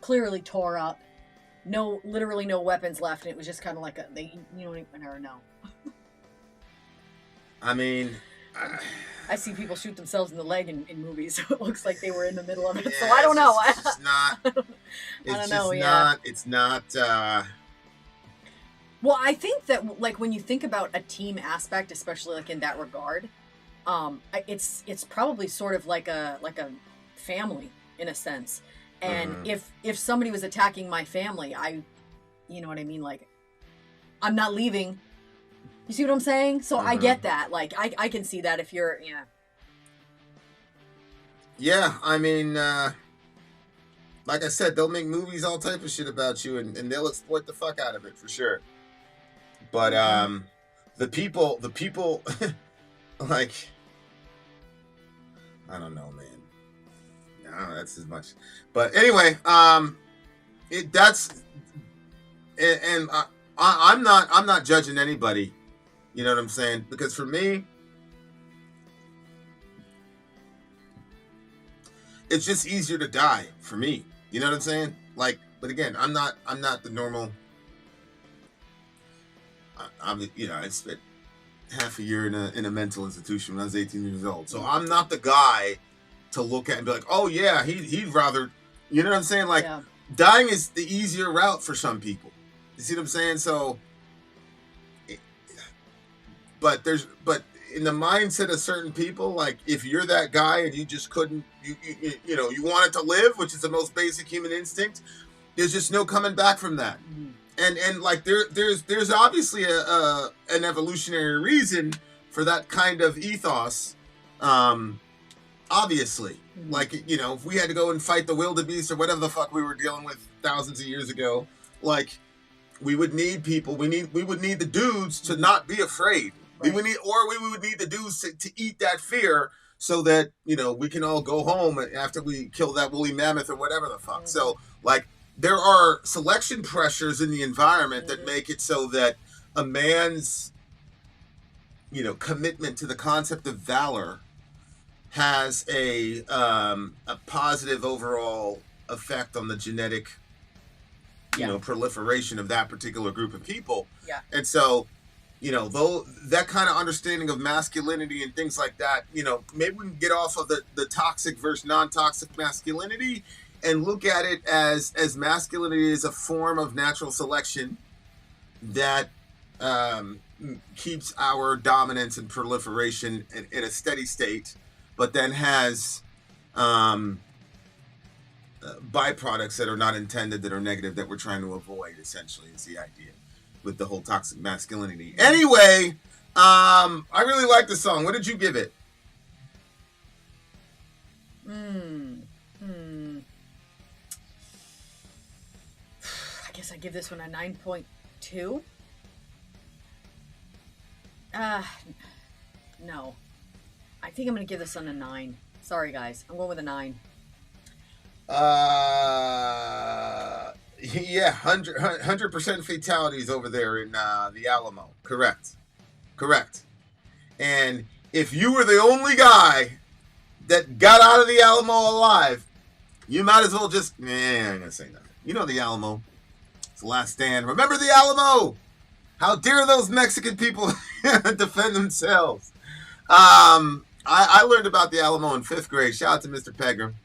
clearly tore up, literally no weapons left, and it was just kind of like or no. I mean, I see people shoot themselves in the leg in movies, so it looks like they were in the middle of it. Yeah, so I don't know. It's just not. It's not. Well, I think that, like, when you think about a team aspect, especially like in that regard, it's probably sort of like a family in a sense. And if somebody was attacking my family, you know what I mean? Like, I'm not leaving. You see what I'm saying? So I get that. Like, I can see that if you're, Yeah, I mean, like I said, they'll make movies, all type of shit about you, and they'll exploit the fuck out of it for sure. But the people, like, I don't know, man. No, that's as much. But anyway, I'm not judging anybody. You know what I'm saying? Because for me, it's just easier to die for me. You know what I'm saying? Like, but again, I'm not the normal. I spent half a year in a mental institution when I was 18 years old. So I'm not the guy to look at and be like, oh yeah, he'd rather, you know what I'm saying? Like, dying is the easier route for some people. You see what I'm saying? So, but in the mindset of certain people, like, if you're that guy and you just couldn't, you wanted to live, which is the most basic human instinct, there's just no coming back from that. And like, there's obviously an evolutionary reason for that kind of ethos. Obviously, like, if we had to go and fight the wildebeest or whatever the fuck we were dealing with thousands of years ago, like, we would need people. We would need the dudes to not be afraid. Right. We would need the dudes to eat that fear, so that, we can all go home after we kill that woolly mammoth or whatever the fuck. So, like, there are selection pressures in the environment that make it so that a man's, commitment to the concept of valor has a positive overall effect on the genetic, proliferation of that particular group of people. Yeah. And so, though that kind of understanding of masculinity and things like that, maybe we can get off of the toxic versus non-toxic masculinity and look at it as masculinity is a form of natural selection that keeps our dominance and proliferation in a steady state, but then has byproducts that are not intended, that are negative, that we're trying to avoid, essentially, is the idea with the whole toxic masculinity. Anyway, I really like the song. What did you give it? I guess I give this one a 9.2. No. I think I'm going to give this one a 9. Sorry, guys. I'm going with a 9. Yeah, 100% fatalities over there in the Alamo. Correct. And if you were the only guy that got out of the Alamo alive, you might as well just, I ain't gonna say nothing. You know the Alamo. It's the last stand. Remember the Alamo! How dare those Mexican people defend themselves? I learned about the Alamo in 5th grade. Shout out to Mr. Pegram.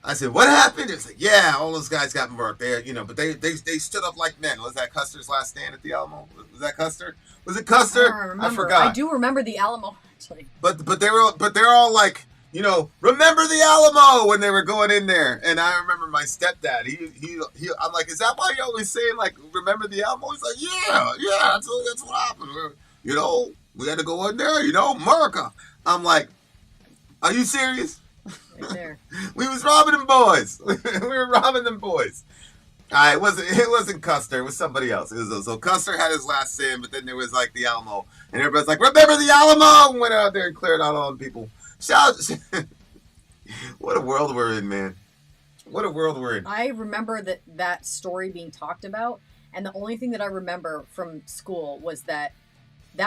I said, what happened? It's like, yeah, all those guys got marked there, but they stood up like men. Was that Custer's last stand at the Alamo? Was that Custer? Was it Custer? I forgot. I do remember the Alamo, actually. But they're all like, remember the Alamo when they were going in there. And I remember my stepdad. He I'm like, is that why you always saying like, remember the Alamo? He's like, yeah, that's what happened. We had to go in there, America. I'm like, are you serious? Right there. We was robbing them boys. We were robbing them boys. It wasn't Custer. It was somebody else. So Custer had his last stand, but then there was like the Alamo, and everybody's like, "Remember the Alamo!" And went out there and cleared out all the people. Shout! What a world we're in, man. What a world we're in. I remember that story being talked about, and the only thing that I remember from school was that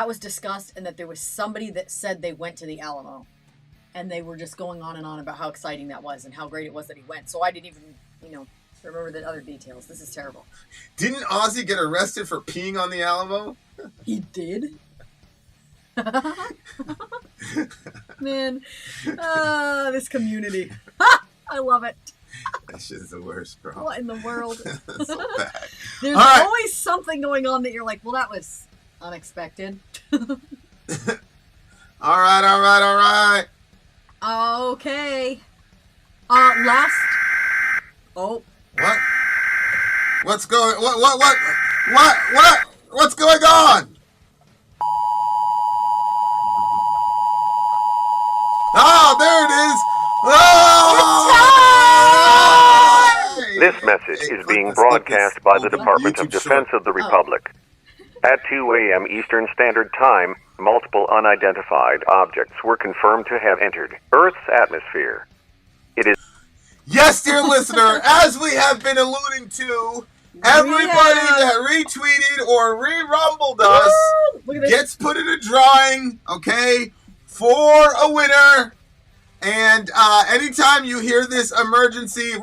was discussed, and that there was somebody that said they went to the Alamo. And they were just going on and on about how exciting that was and how great it was that he went. So I didn't even, remember the other details. This is terrible. Didn't Ozzy get arrested for peeing on the Alamo? He did? Man. This community. I love it. That shit is the worst, bro. What in the world? That's so bad. There's always something going on that you're like, well, that was unexpected. All right. Okay. Last. Oh. What? What's going? What? What's going on? Oh, there it is. Oh! This message is being broadcast by the Department of Defense of the Republic. At 2 a.m. Eastern Standard Time, multiple unidentified objects were confirmed to have entered Earth's atmosphere. It is... Yes, dear listener, as we have been alluding to, everybody that retweeted or re-rumbled us gets put in a drawing, okay, for a winner. And anytime you hear this emergency,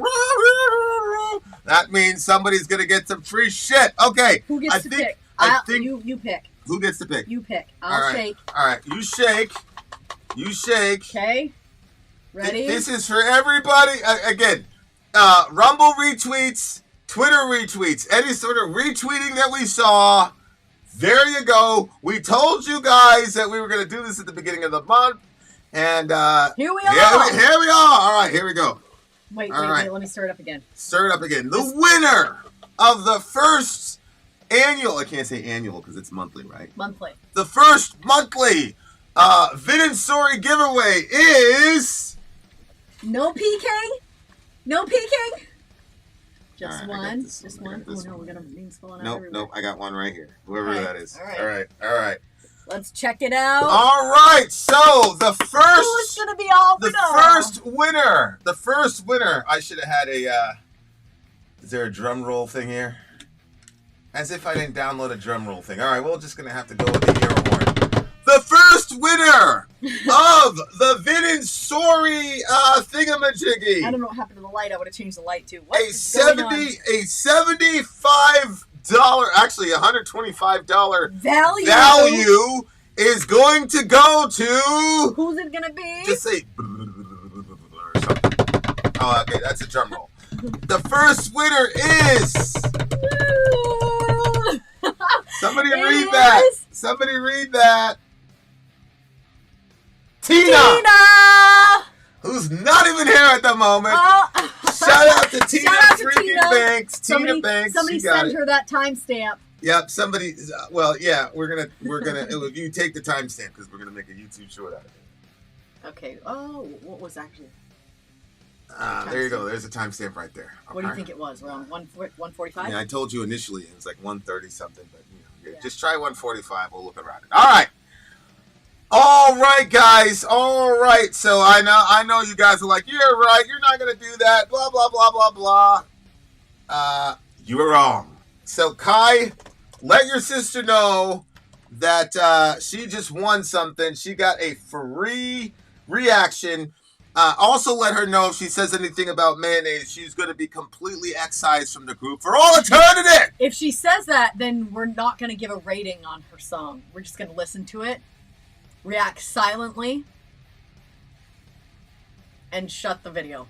that means somebody's going to get some free shit. Okay. Who gets to pick? You pick. Who gets to pick? You pick. I'll shake. All right. You shake. Okay. Ready? This is for everybody. Again, Rumble retweets, Twitter retweets, any sort of retweeting that we saw. There you go. We told you guys that we were going to do this at the beginning of the month. And here we are. Here we are. All right. Here we go. Wait. Let me stir it up again. The winner of the first annual, I can't say annual because it's monthly, right? Monthly. The first monthly Vin and Sorry giveaway is... No peeking? Just right, one? Just one? Oh no, we're going to be spelling out everywhere. Nope, I got one right here. Whoever that is. All right. Let's check it out. All right, so the first... Who's going to be our winner? The first winner. I should have had a... is there a drum roll thing here? As if I didn't download a drum roll thing. All right, we're just going to have to go with the air horn. The first winner of the Vin and Sorry thingamajiggy. I don't know what happened to the light. I would have changed the light too. A $75, actually $125 value is going to go to... Who's it going to be? Just say... or something. Oh, okay, that's a drum roll. The first winner is... Somebody read that. Tina! Who's not even here at the moment. Shout out to Tina Shout out to freaking Tina. Banks. Tina Banks. Somebody she got send it. her that timestamp. Yep, somebody. Well, yeah, we're gonna. You take the timestamp because we're gonna make a YouTube short out of it. Okay. Oh, what was actually? There you go. There's a timestamp right there. What do you think it was? Around 1:45? Yeah, I told you initially it was like 1:30 something, but just try 1:45. We'll look around it. All right, guys. All right. So I know you guys are like, you're right. You're not gonna do that. Blah blah blah blah blah. You were wrong. So Kai, let your sister know that she just won something. She got a free reaction. Also let her know if she says anything about mayonnaise, she's going to be completely excised from the group for all eternity. If she says that, then we're not going to give a rating on her song. We're just going to listen to it, react silently, and shut the video.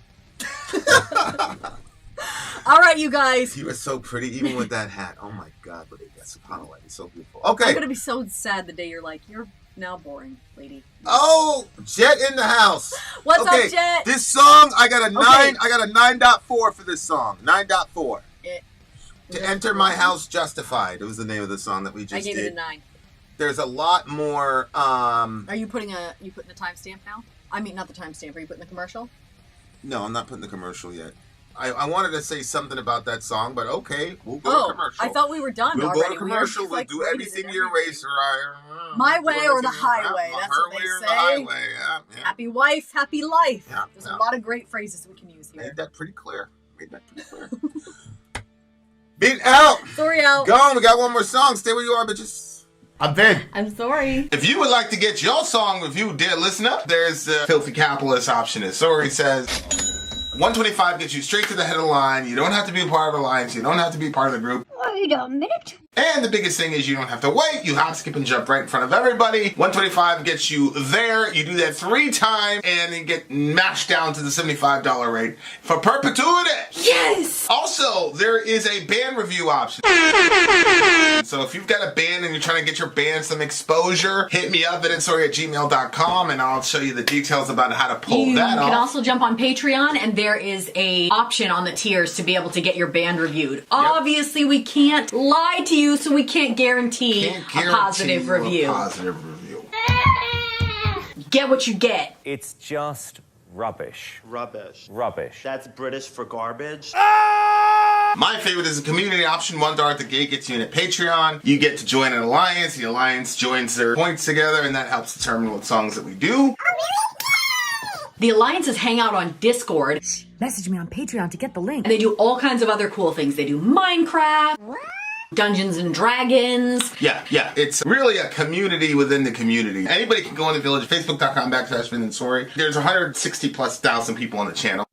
All right, you guys. You are so pretty, even with that hat. Oh my God, look at that. SubhanAllah, it's so beautiful. Okay. I'm going to be so sad the day you're like, you're now boring, lady. Oh, Jet in the house. What's up, Jet? This song, I got a 9. I got a 9.4 for this song. 9.4. To Enter My House Justified. It was the name of the song that we just did. I gave it a 9. There's a lot more. Are you putting the timestamp now? I mean, not the timestamp. Are you putting the commercial? No, I'm not putting the commercial yet. I wanted to say something about that song, but okay, we'll go to commercial. I thought we were done already. We'll go to commercial. We'll do everything your way, Soraya. My way or the highway. That's what they say. The highway. Yeah. Happy wife, happy life. Yeah, There's a lot of great phrases we can use here. Made that pretty clear. Beat out. Sorry out. Go on. We got one more song. Stay where you are, bitches. I'm Ben. I'm sorry. If you would like to get your song reviewed, dear listener, there's the Filthy Capitalist option. As Sorry says, 125 gets you straight to the head of the line. You don't have to be a part of the alliance. You don't have to be part of the group. Wait a minute. And the biggest thing is you don't have to wait. You hop, skip, and jump right in front of everybody. 125 gets you there. You do that 3 times, and you get mashed down to the $75 rate for perpetuity. Yes! Also, there is a band review option. So if you've got a band and you're trying to get your band some exposure, hit me up at sorry@gmail.com, and I'll show you the details about how to pull that off. You can also jump on Patreon, and there is a option on the tiers to be able to get your band reviewed. Obviously, we can't lie to you, so we can't guarantee a positive review. Get what you get. It's just rubbish. Rubbish. Rubbish. That's British for garbage. My favorite is the community option. $1 at the gate gets you in at Patreon. You get to join an alliance. The alliance joins their points together, and that helps determine what songs that we do. The alliances hang out on Discord. Message me on Patreon to get the link. And they do all kinds of other cool things. They do Minecraft, Dungeons and Dragons. Yeah. It's really a community within the community. Anybody can go in the village, facebook.com/VinandSorry. There's 160,000+ people on the channel.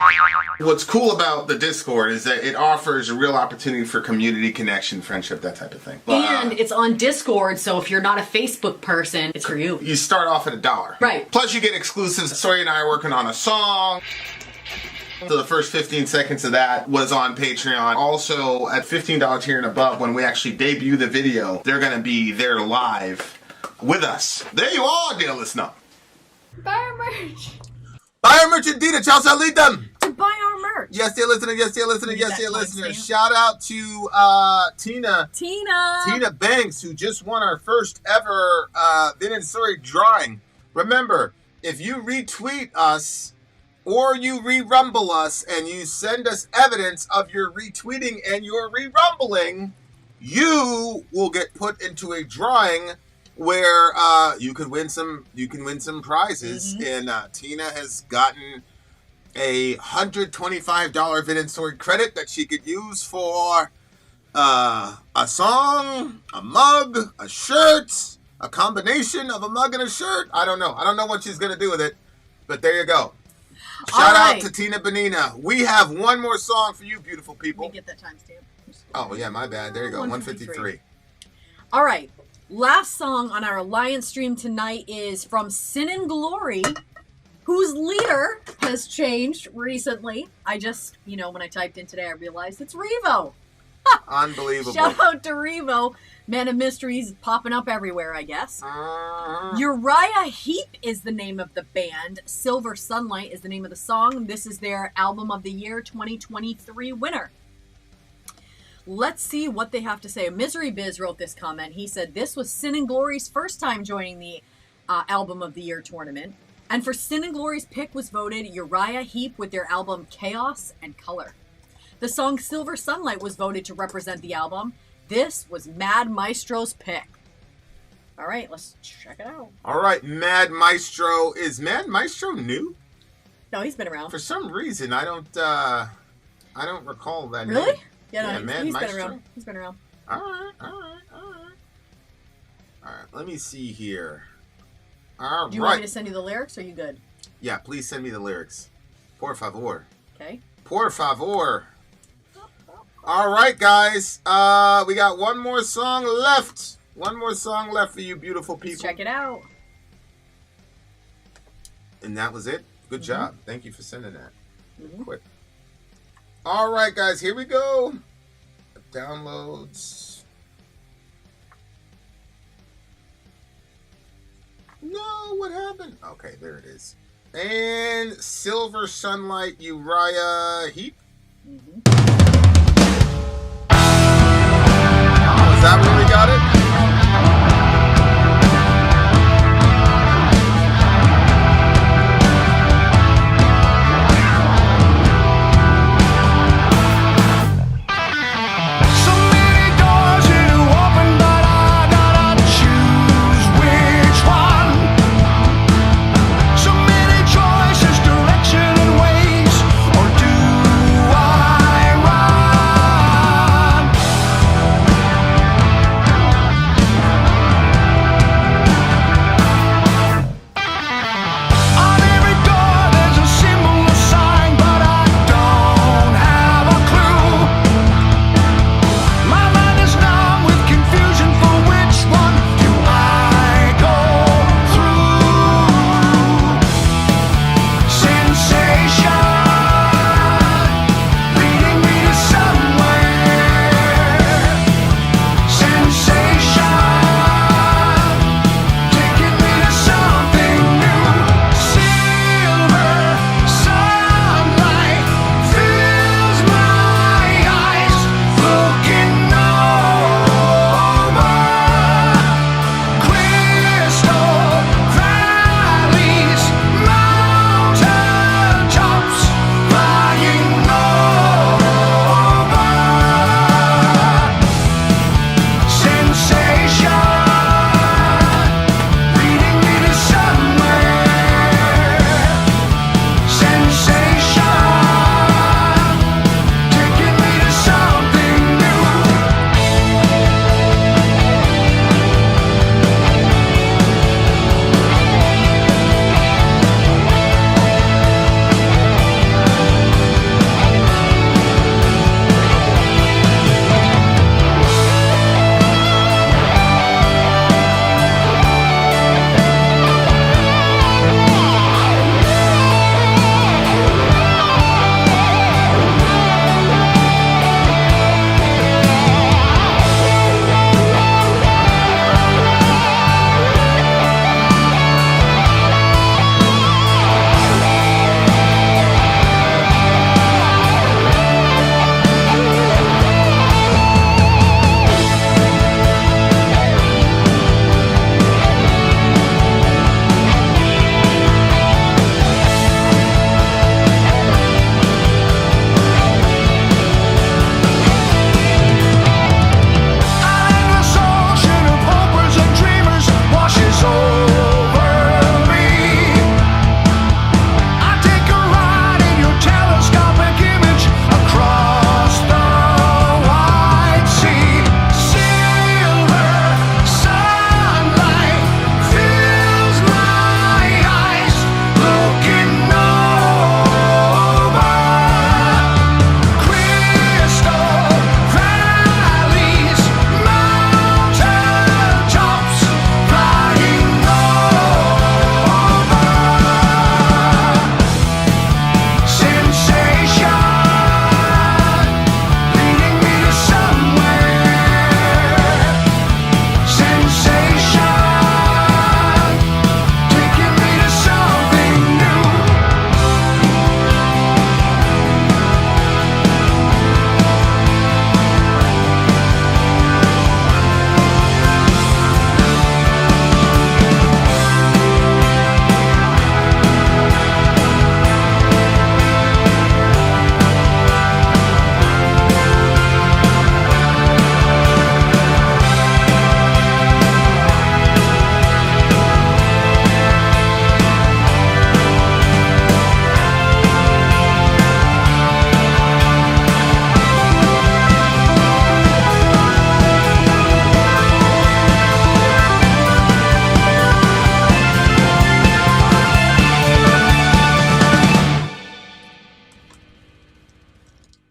What's cool about the Discord is that it offers a real opportunity for community connection, friendship, that type of thing. And it's on Discord, so if you're not a Facebook person, it's for you. You start off at $1. Right. Plus you get exclusives. Sorry and I are working on a song. So the first 15 seconds of that was on Patreon. Also, at $15 tier and above, when we actually debut the video, they're going to be there live with us. There you are, dear listener. Buy our merch. Buy our merch indeed. Ciao, them. To buy our merch. Yes, dear listener. Yes, dear listener. Yes, dear listener. Shout out to Tina Banks, who just won our first ever Vin and Sorry drawing. Remember, if you retweet us, or you re-rumble us and you send us evidence of your retweeting and your re-rumbling, you will get put into a drawing where you can win some prizes. And Tina has gotten a $125 Vin and Sorry credit that she could use for a song, a mug, a shirt, a combination of a mug and a shirt. I don't know what she's gonna do with it, but there you go. Shout out to Tina Benina. We have one more song for you, beautiful people. Let me get that timestamp. Oh, yeah, my bad. There you go, 153. All right. Last song on our Alliance stream tonight is from Sin and Glory, whose leader has changed recently. I just, when I typed in today, I realized it's Revo. Unbelievable. Shout out to Revo. Man of Mysteries popping up everywhere, I guess. Uriah Heep is the name of the band. Silver Sunlight is the name of the song. This is their Album of the Year 2023 winner. Let's see what they have to say. Misery Biz wrote this comment. He said, this was Sin and Glory's first time joining the Album of the Year tournament. And for Sin and Glory's pick was voted Uriah Heep with their album Chaos and Color. The song Silver Sunlight was voted to represent the album. This was Mad Maestro's pick. All right, let's check it out. All right, Mad Maestro. Is Mad Maestro new? No, he's been around. For some reason, I don't recall that Really? name. Yeah, no, Mad he's Maestro. been around. He's been around. All right. Let me see here. All right. Do you want me to send you the lyrics, or are you good? Yeah, please send me the lyrics. Por favor. Okay. Por favor. All right, guys. We got one more song left. One more song left for you beautiful people. Let's check it out. And that was it. Good job. Thank you for sending that. Quick. All right, guys. Here we go. Downloads. No, what happened? Okay, there it is. And Silver Sunlight, Uriah Heep. Is that where we got it?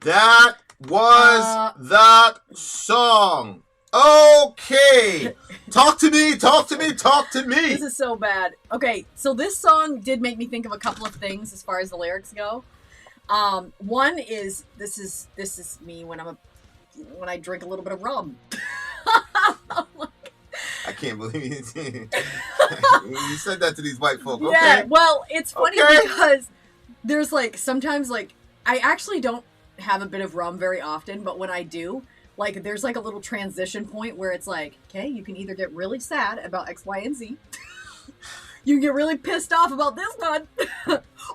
That was that song. Okay. Talk to me. This is so bad. Okay, so this song did make me think of a couple of things as far as the lyrics go. One is this is me when I drink a little bit of rum. I can't believe you said that to these white folk. Okay. Yeah, well, it's funny because there's like sometimes like I actually don't have a bit of rum very often, but when I do, like there's like a little transition point where it's like, okay, you can either get really sad about X, Y, and Z, you can get really pissed off about this one,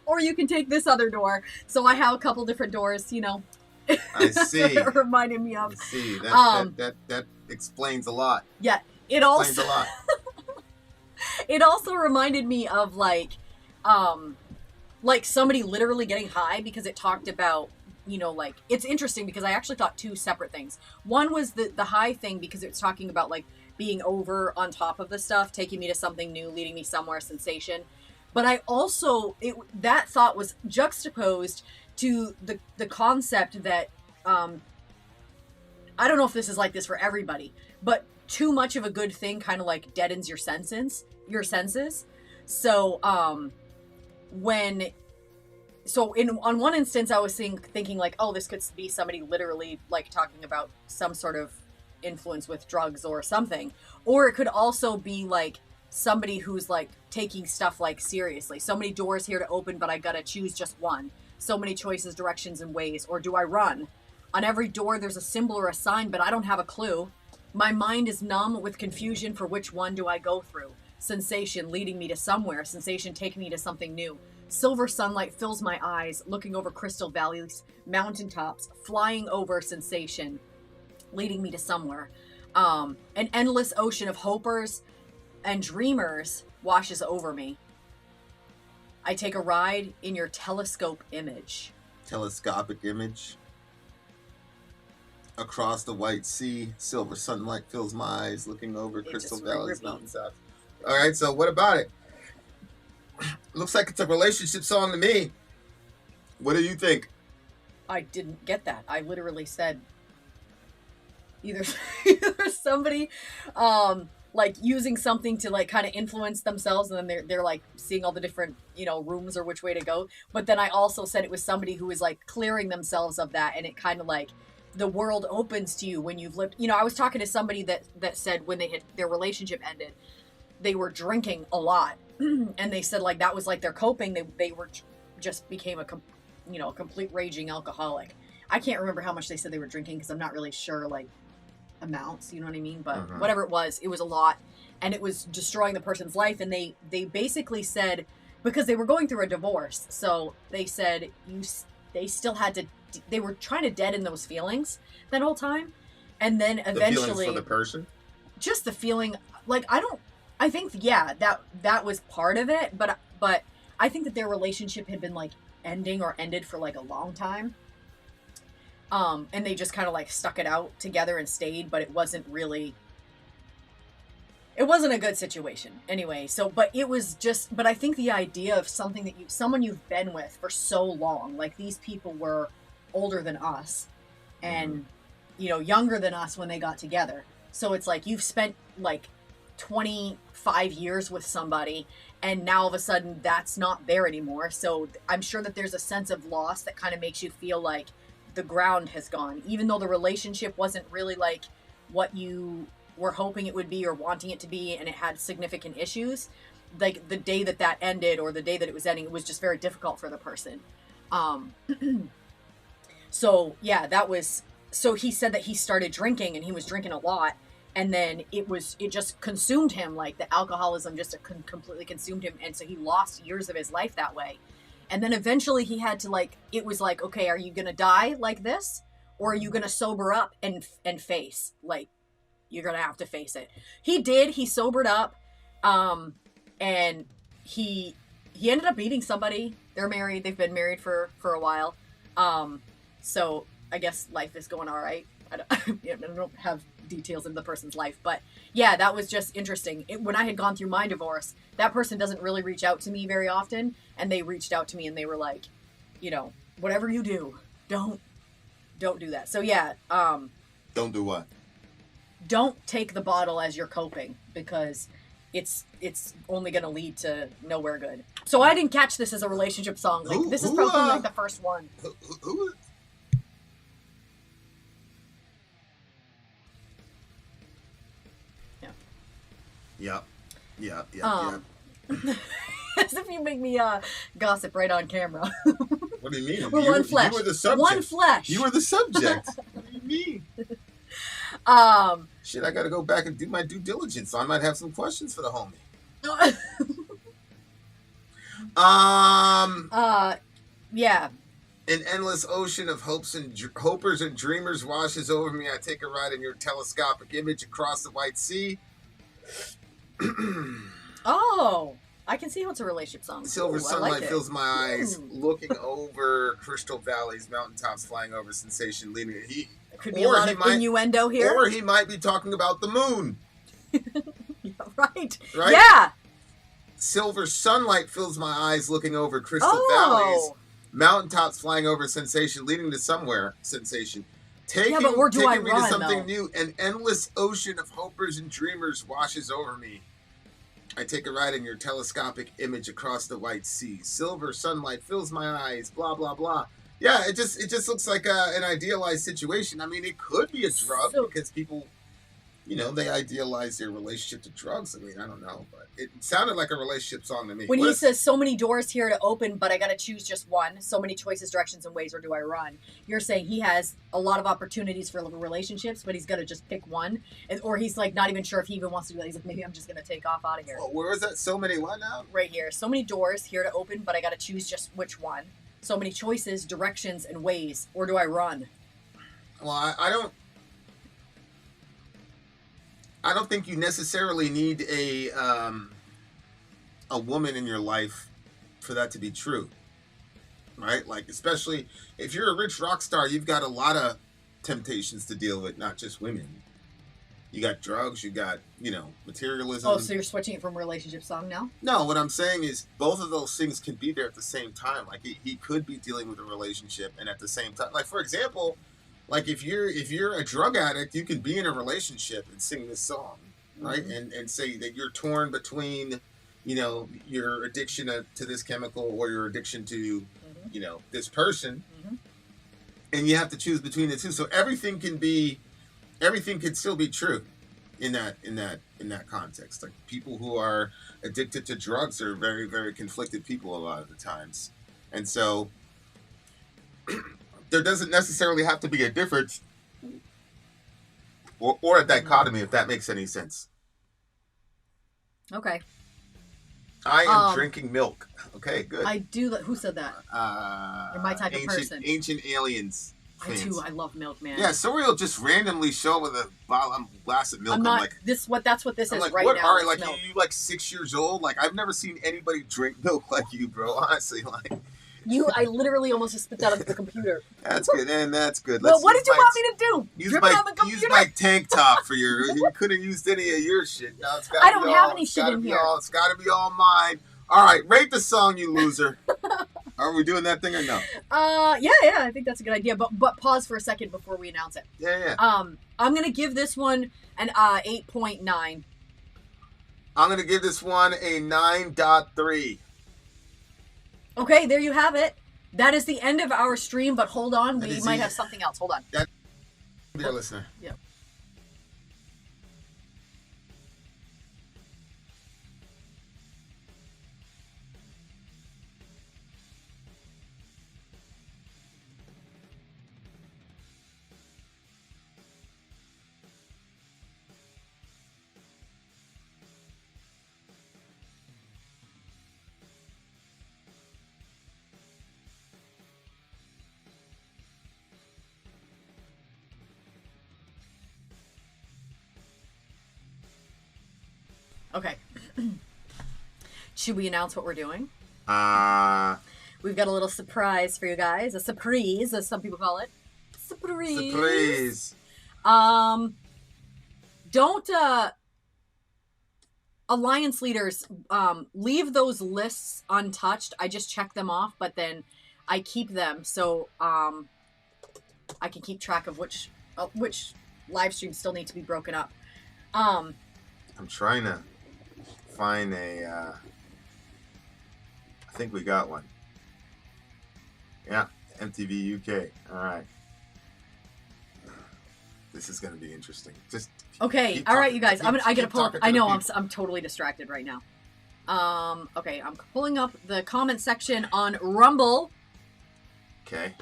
or you can take this other door. So I have a couple different doors, you know. I see. Reminding me of. I see. That explains a lot. Yeah. It also it also reminded me of like somebody literally getting high, because it talked about, you know, like it's interesting because I actually thought two separate things. One was the high thing because it's talking about like being over on top of the stuff, taking me to something new, leading me somewhere, sensation. But I also that thought was juxtaposed to the concept that I don't know if this is like this for everybody, but too much of a good thing kind of like deadens your senses. So on one instance I was thinking like, oh, this could be somebody literally like talking about some sort of influence with drugs or something, or it could also be like somebody who's like taking stuff like seriously. So many doors here to open, but I gotta choose just one. So many choices, directions, and ways. Or do I run? On every door there's a symbol or a sign, but I don't have a clue. My mind is numb with confusion for which one do I go through. Sensation leading me to somewhere. Sensation taking me to something new. Silver sunlight fills my eyes, looking over crystal valleys, mountaintops, flying over sensation, leading me to somewhere. An endless ocean of hopers and dreamers washes over me. I take a ride in your telescope image. Telescopic image. Across the white sea, silver sunlight fills my eyes, looking over crystal valleys, mountaintops. All right, so what about it? Looks like it's a relationship song to me. What do you think? I didn't get that. I literally said either somebody like using something to like kind of influence themselves, and then they're like seeing all the different, you know, rooms or which way to go. But then I also said it was somebody who was like clearing themselves of that, and it kind of like the world opens to you when you've lived. You know, I was talking to somebody that said when their relationship ended, they were drinking a lot, and they said like that was like their coping. They were just became a complete raging alcoholic. I can't remember how much they said they were drinking because I'm not really sure like amounts. You know what I mean? But whatever it was a lot, and it was destroying the person's life. And they basically said, because they were going through a divorce, so they said they still had to. They were trying to deaden those feelings that whole time, and then eventually the feelings for the person, just the feeling like I think that was part of it, but I think that their relationship had been like ended for like a long time, and they just kind of like stuck it out together and stayed, but it wasn't a good situation anyway. So, but I think the idea of something that someone you've been with for so long, like these people were older than us and you know, younger than us when they got together. So it's like you've spent like 25 years with somebody, and now all of a sudden that's not there anymore. So I'm sure that there's a sense of loss that kind of makes you feel like the ground has gone, even though the relationship wasn't really like what you were hoping it would be or wanting it to be, and it had significant issues. Like the day that ended, or the day that it was ending, it was just very difficult for the person. So yeah, so he said that he started drinking, and he was drinking a lot, and then it just consumed him. Like the alcoholism just completely consumed him, and so he lost years of his life that way. And then eventually he had to it was like, okay, are you gonna die like this, or are you gonna sober up and face, like, you're gonna have to face it. He did. He sobered up, and he ended up meeting somebody. They're married. They've been married for a while. So I guess life is going all right. I don't have details of the person's life, but yeah, that was just interesting. When I had gone through my divorce, that person doesn't really reach out to me very often, and they reached out to me and they were like, you know, whatever you do, don't don't do that. So yeah, Don't do what? don't take the bottle as your coping, because it's only going to lead to nowhere good. So I didn't catch this as a relationship song. Like, this is probably like the first one. Who? Yeah. As if you make me gossip right on camera. What do you mean? We're one flesh. You were the subject. One flesh. You were the subject. What do you mean? Shit, I gotta go back and do my due diligence. So I might have some questions for the homie. Yeah. An endless ocean of hopers and dreamers washes over me. I take a ride in your telescopic image across the white sea. Oh, I can see how it's a relationship song. Silver sunlight fills my eyes, Ooh. looking over crystal valleys, mountaintops flying over, sensation leading. There could be a lot of innuendo here. Or he might be talking about the moon. Right. Right? Yeah. Silver sunlight fills my eyes, looking over crystal valleys, mountaintops flying over, sensation leading to somewhere, sensation. Taking me to something new. An endless ocean of hopers and dreamers washes over me. I take a ride in your telescopic image across the white sea. Silver sunlight fills my eyes, blah, blah, blah. Yeah, it just looks like an idealized situation. I mean, it could be a drug because people, they idealize their relationship to drugs. I mean, I don't know, but it sounded like a relationship song to me. When he says so many doors here to open, but I got to choose just one, so many choices, directions, and ways, where do I run? You're saying he has a lot of opportunities for relationships, but he's going to just pick one, or he's like not even sure if he even wants to do that. He's like, maybe I'm just going to take off out of here. Oh, where is that? So many what now? Right here. So many doors here to open, but I got to choose just which one. So many choices, directions, and ways, or do I run? Well, I don't think you necessarily need a woman in your life for that to be true, right? Like, especially if you're a rich rock star, you've got a lot of temptations to deal with, not just women. You got drugs, you got, materialism. Oh, so you're switching it from relationship song now? No, what I'm saying is both of those things can be there at the same time. Like, he could be dealing with a relationship and at the same time, like, for example, like if you're a drug addict, you can be in a relationship and sing this song, right? Mm-hmm. And say that you're torn between, your addiction to this chemical or your addiction to, this person, and you have to choose between the two. So everything could still be true in that context. Like, people who are addicted to drugs are very, very conflicted people a lot of the times, and so there doesn't necessarily have to be a difference or a dichotomy, if that makes any sense. Okay. I am drinking milk. Okay, good. I do. Who said that? You're my type of person. Ancient aliens. Fans. I love milk, man. Yeah, Surreal will just randomly show with a glass of milk. I'm not. like, That's what this is like, right what now. Are like milk. You like 6 years old? Like, I've never seen anybody drink milk like you, bro. Honestly, like. I literally almost just spit that onto the computer. That's good, and that's good. Well, what did you want me to do? Use my tank top for your. You could have used any of your shit. Now it's got. I don't have any shit in here. It's got to be all mine. All right, rate the song, you loser. Are we doing that thing or no? Yeah, I think that's a good idea. But pause for a second before we announce it. Yeah. I'm gonna give this one an 8.9. I'm gonna give this one a 9.3. Okay, there you have it. That is the end of our stream, but hold on, we might have something else. Hold on. Dear listener. Yep. Okay. Should we announce what we're doing? We've got a little surprise for you guys. A surprise, as some people call it. Surprise. Don't, alliance leaders, leave those lists untouched. I just check them off, but then I keep them. So, I can keep track of which live streams still need to be broken up. I'm trying to find a. I think we got one. Yeah, MTV UK. All right. This is going to be interesting. Just okay. All right, you guys. I gotta pull up. I know I'm totally distracted right now. Okay, I'm pulling up the comment section on Rumble. Okay.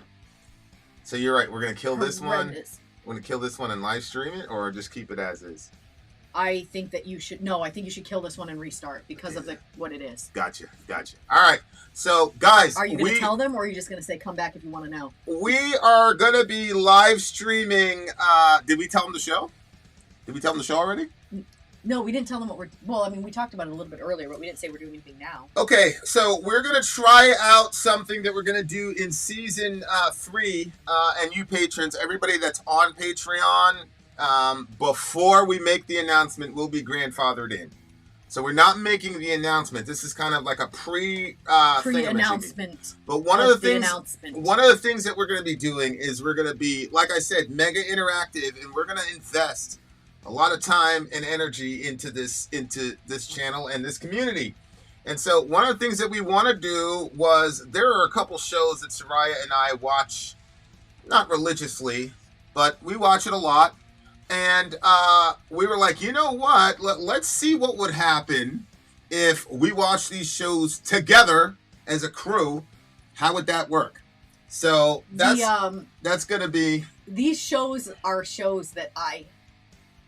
So you're right. We're gonna kill this one. Horrendous. We're gonna kill this one and live stream it, or just keep it as is. I think that you should. No, I think you should kill this one and restart because of what it is. Gotcha. All right. So, guys, are you going to tell them, or are you just going to say come back if you want to know? We are going to be live streaming. Did we tell them the show? Did we tell them the show already? No, we didn't tell them what we're. Well, I mean, we talked about it a little bit earlier, but we didn't say we're doing anything now. Okay, so we're going to try out something that we're going to do in season 3. And you patrons, everybody that's on Patreon, before we make the announcement, we'll be grandfathered in. So we're not making the announcement. This is kind of like a pre-announcement. But one of the things that we're going to be doing is we're going to be, like I said, mega interactive, and we're going to invest a lot of time and energy into this channel and this community. And so one of the things that we want to do was, there are a couple shows that Soraya and I watch, not religiously, but we watch it a lot. And we were like, you know what? Let's see what would happen if we watch these shows together as a crew. How would that work? So that's going to be... These shows are shows that I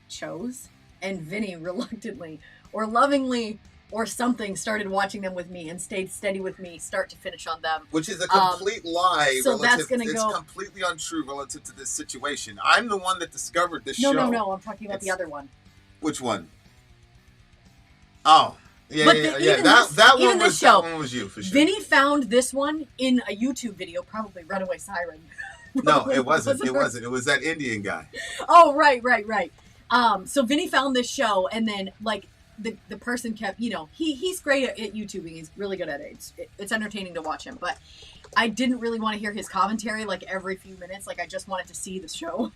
chose, and Vinny reluctantly or lovingly or something started watching them with me and stayed steady with me start to finish on them. Which is a complete lie. So that's going to go... It's completely untrue relative to this situation. I'm the one that discovered this show. No. I'm talking about the other one. Which one? Oh. Yeah. That one was you, for sure. Vinny found this one in a YouTube video, probably Runaway Siren. No, it wasn't. It wasn't. It was that Indian guy. Oh, right. So Vinny found this show, and then, like, the person kept, he's great at YouTubing. He's really good at it. It's entertaining to watch him. But I didn't really want to hear his commentary, like, every few minutes. Like, I just wanted to see the show.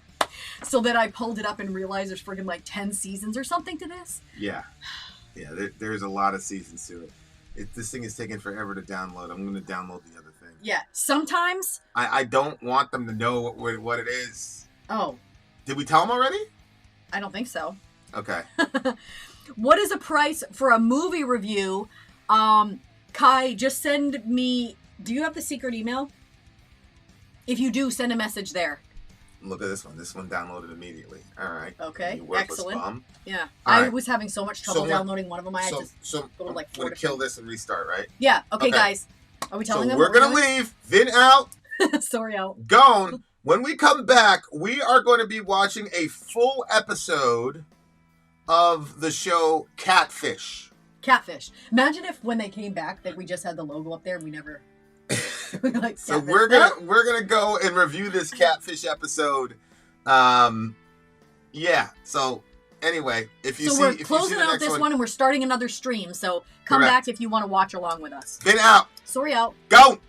So then I pulled it up and realized there's friggin' like 10 seasons or something to this. Yeah. There's a lot of seasons to it. This thing is taking forever to download. I'm going to download the other thing. Yeah. Sometimes. I don't want them to know what it is. Oh. Did we tell them already? I don't think so. Okay. What is a price for a movie review? Kai, just send me... Do you have the secret email? If you do, send a message there. Look at this one. This one downloaded immediately. All right. Okay. Excellent. Bum. Yeah. All I was having so much trouble downloading one of them. I had to go to like 4 we're going to kill this and restart, right? Yeah. Okay, guys. Are we telling them? We're going to leave. Vin out. Sorry, out. Gone. When we come back, we are going to be watching a full episode of the show Catfish. Imagine if when they came back that we just had the logo up there and we never... like, so we're gonna go and review this Catfish episode. Yeah. So anyway, we're closing out this one and we're starting another stream. So come back if you want to watch along with us. Get out. Sorry, out. Go.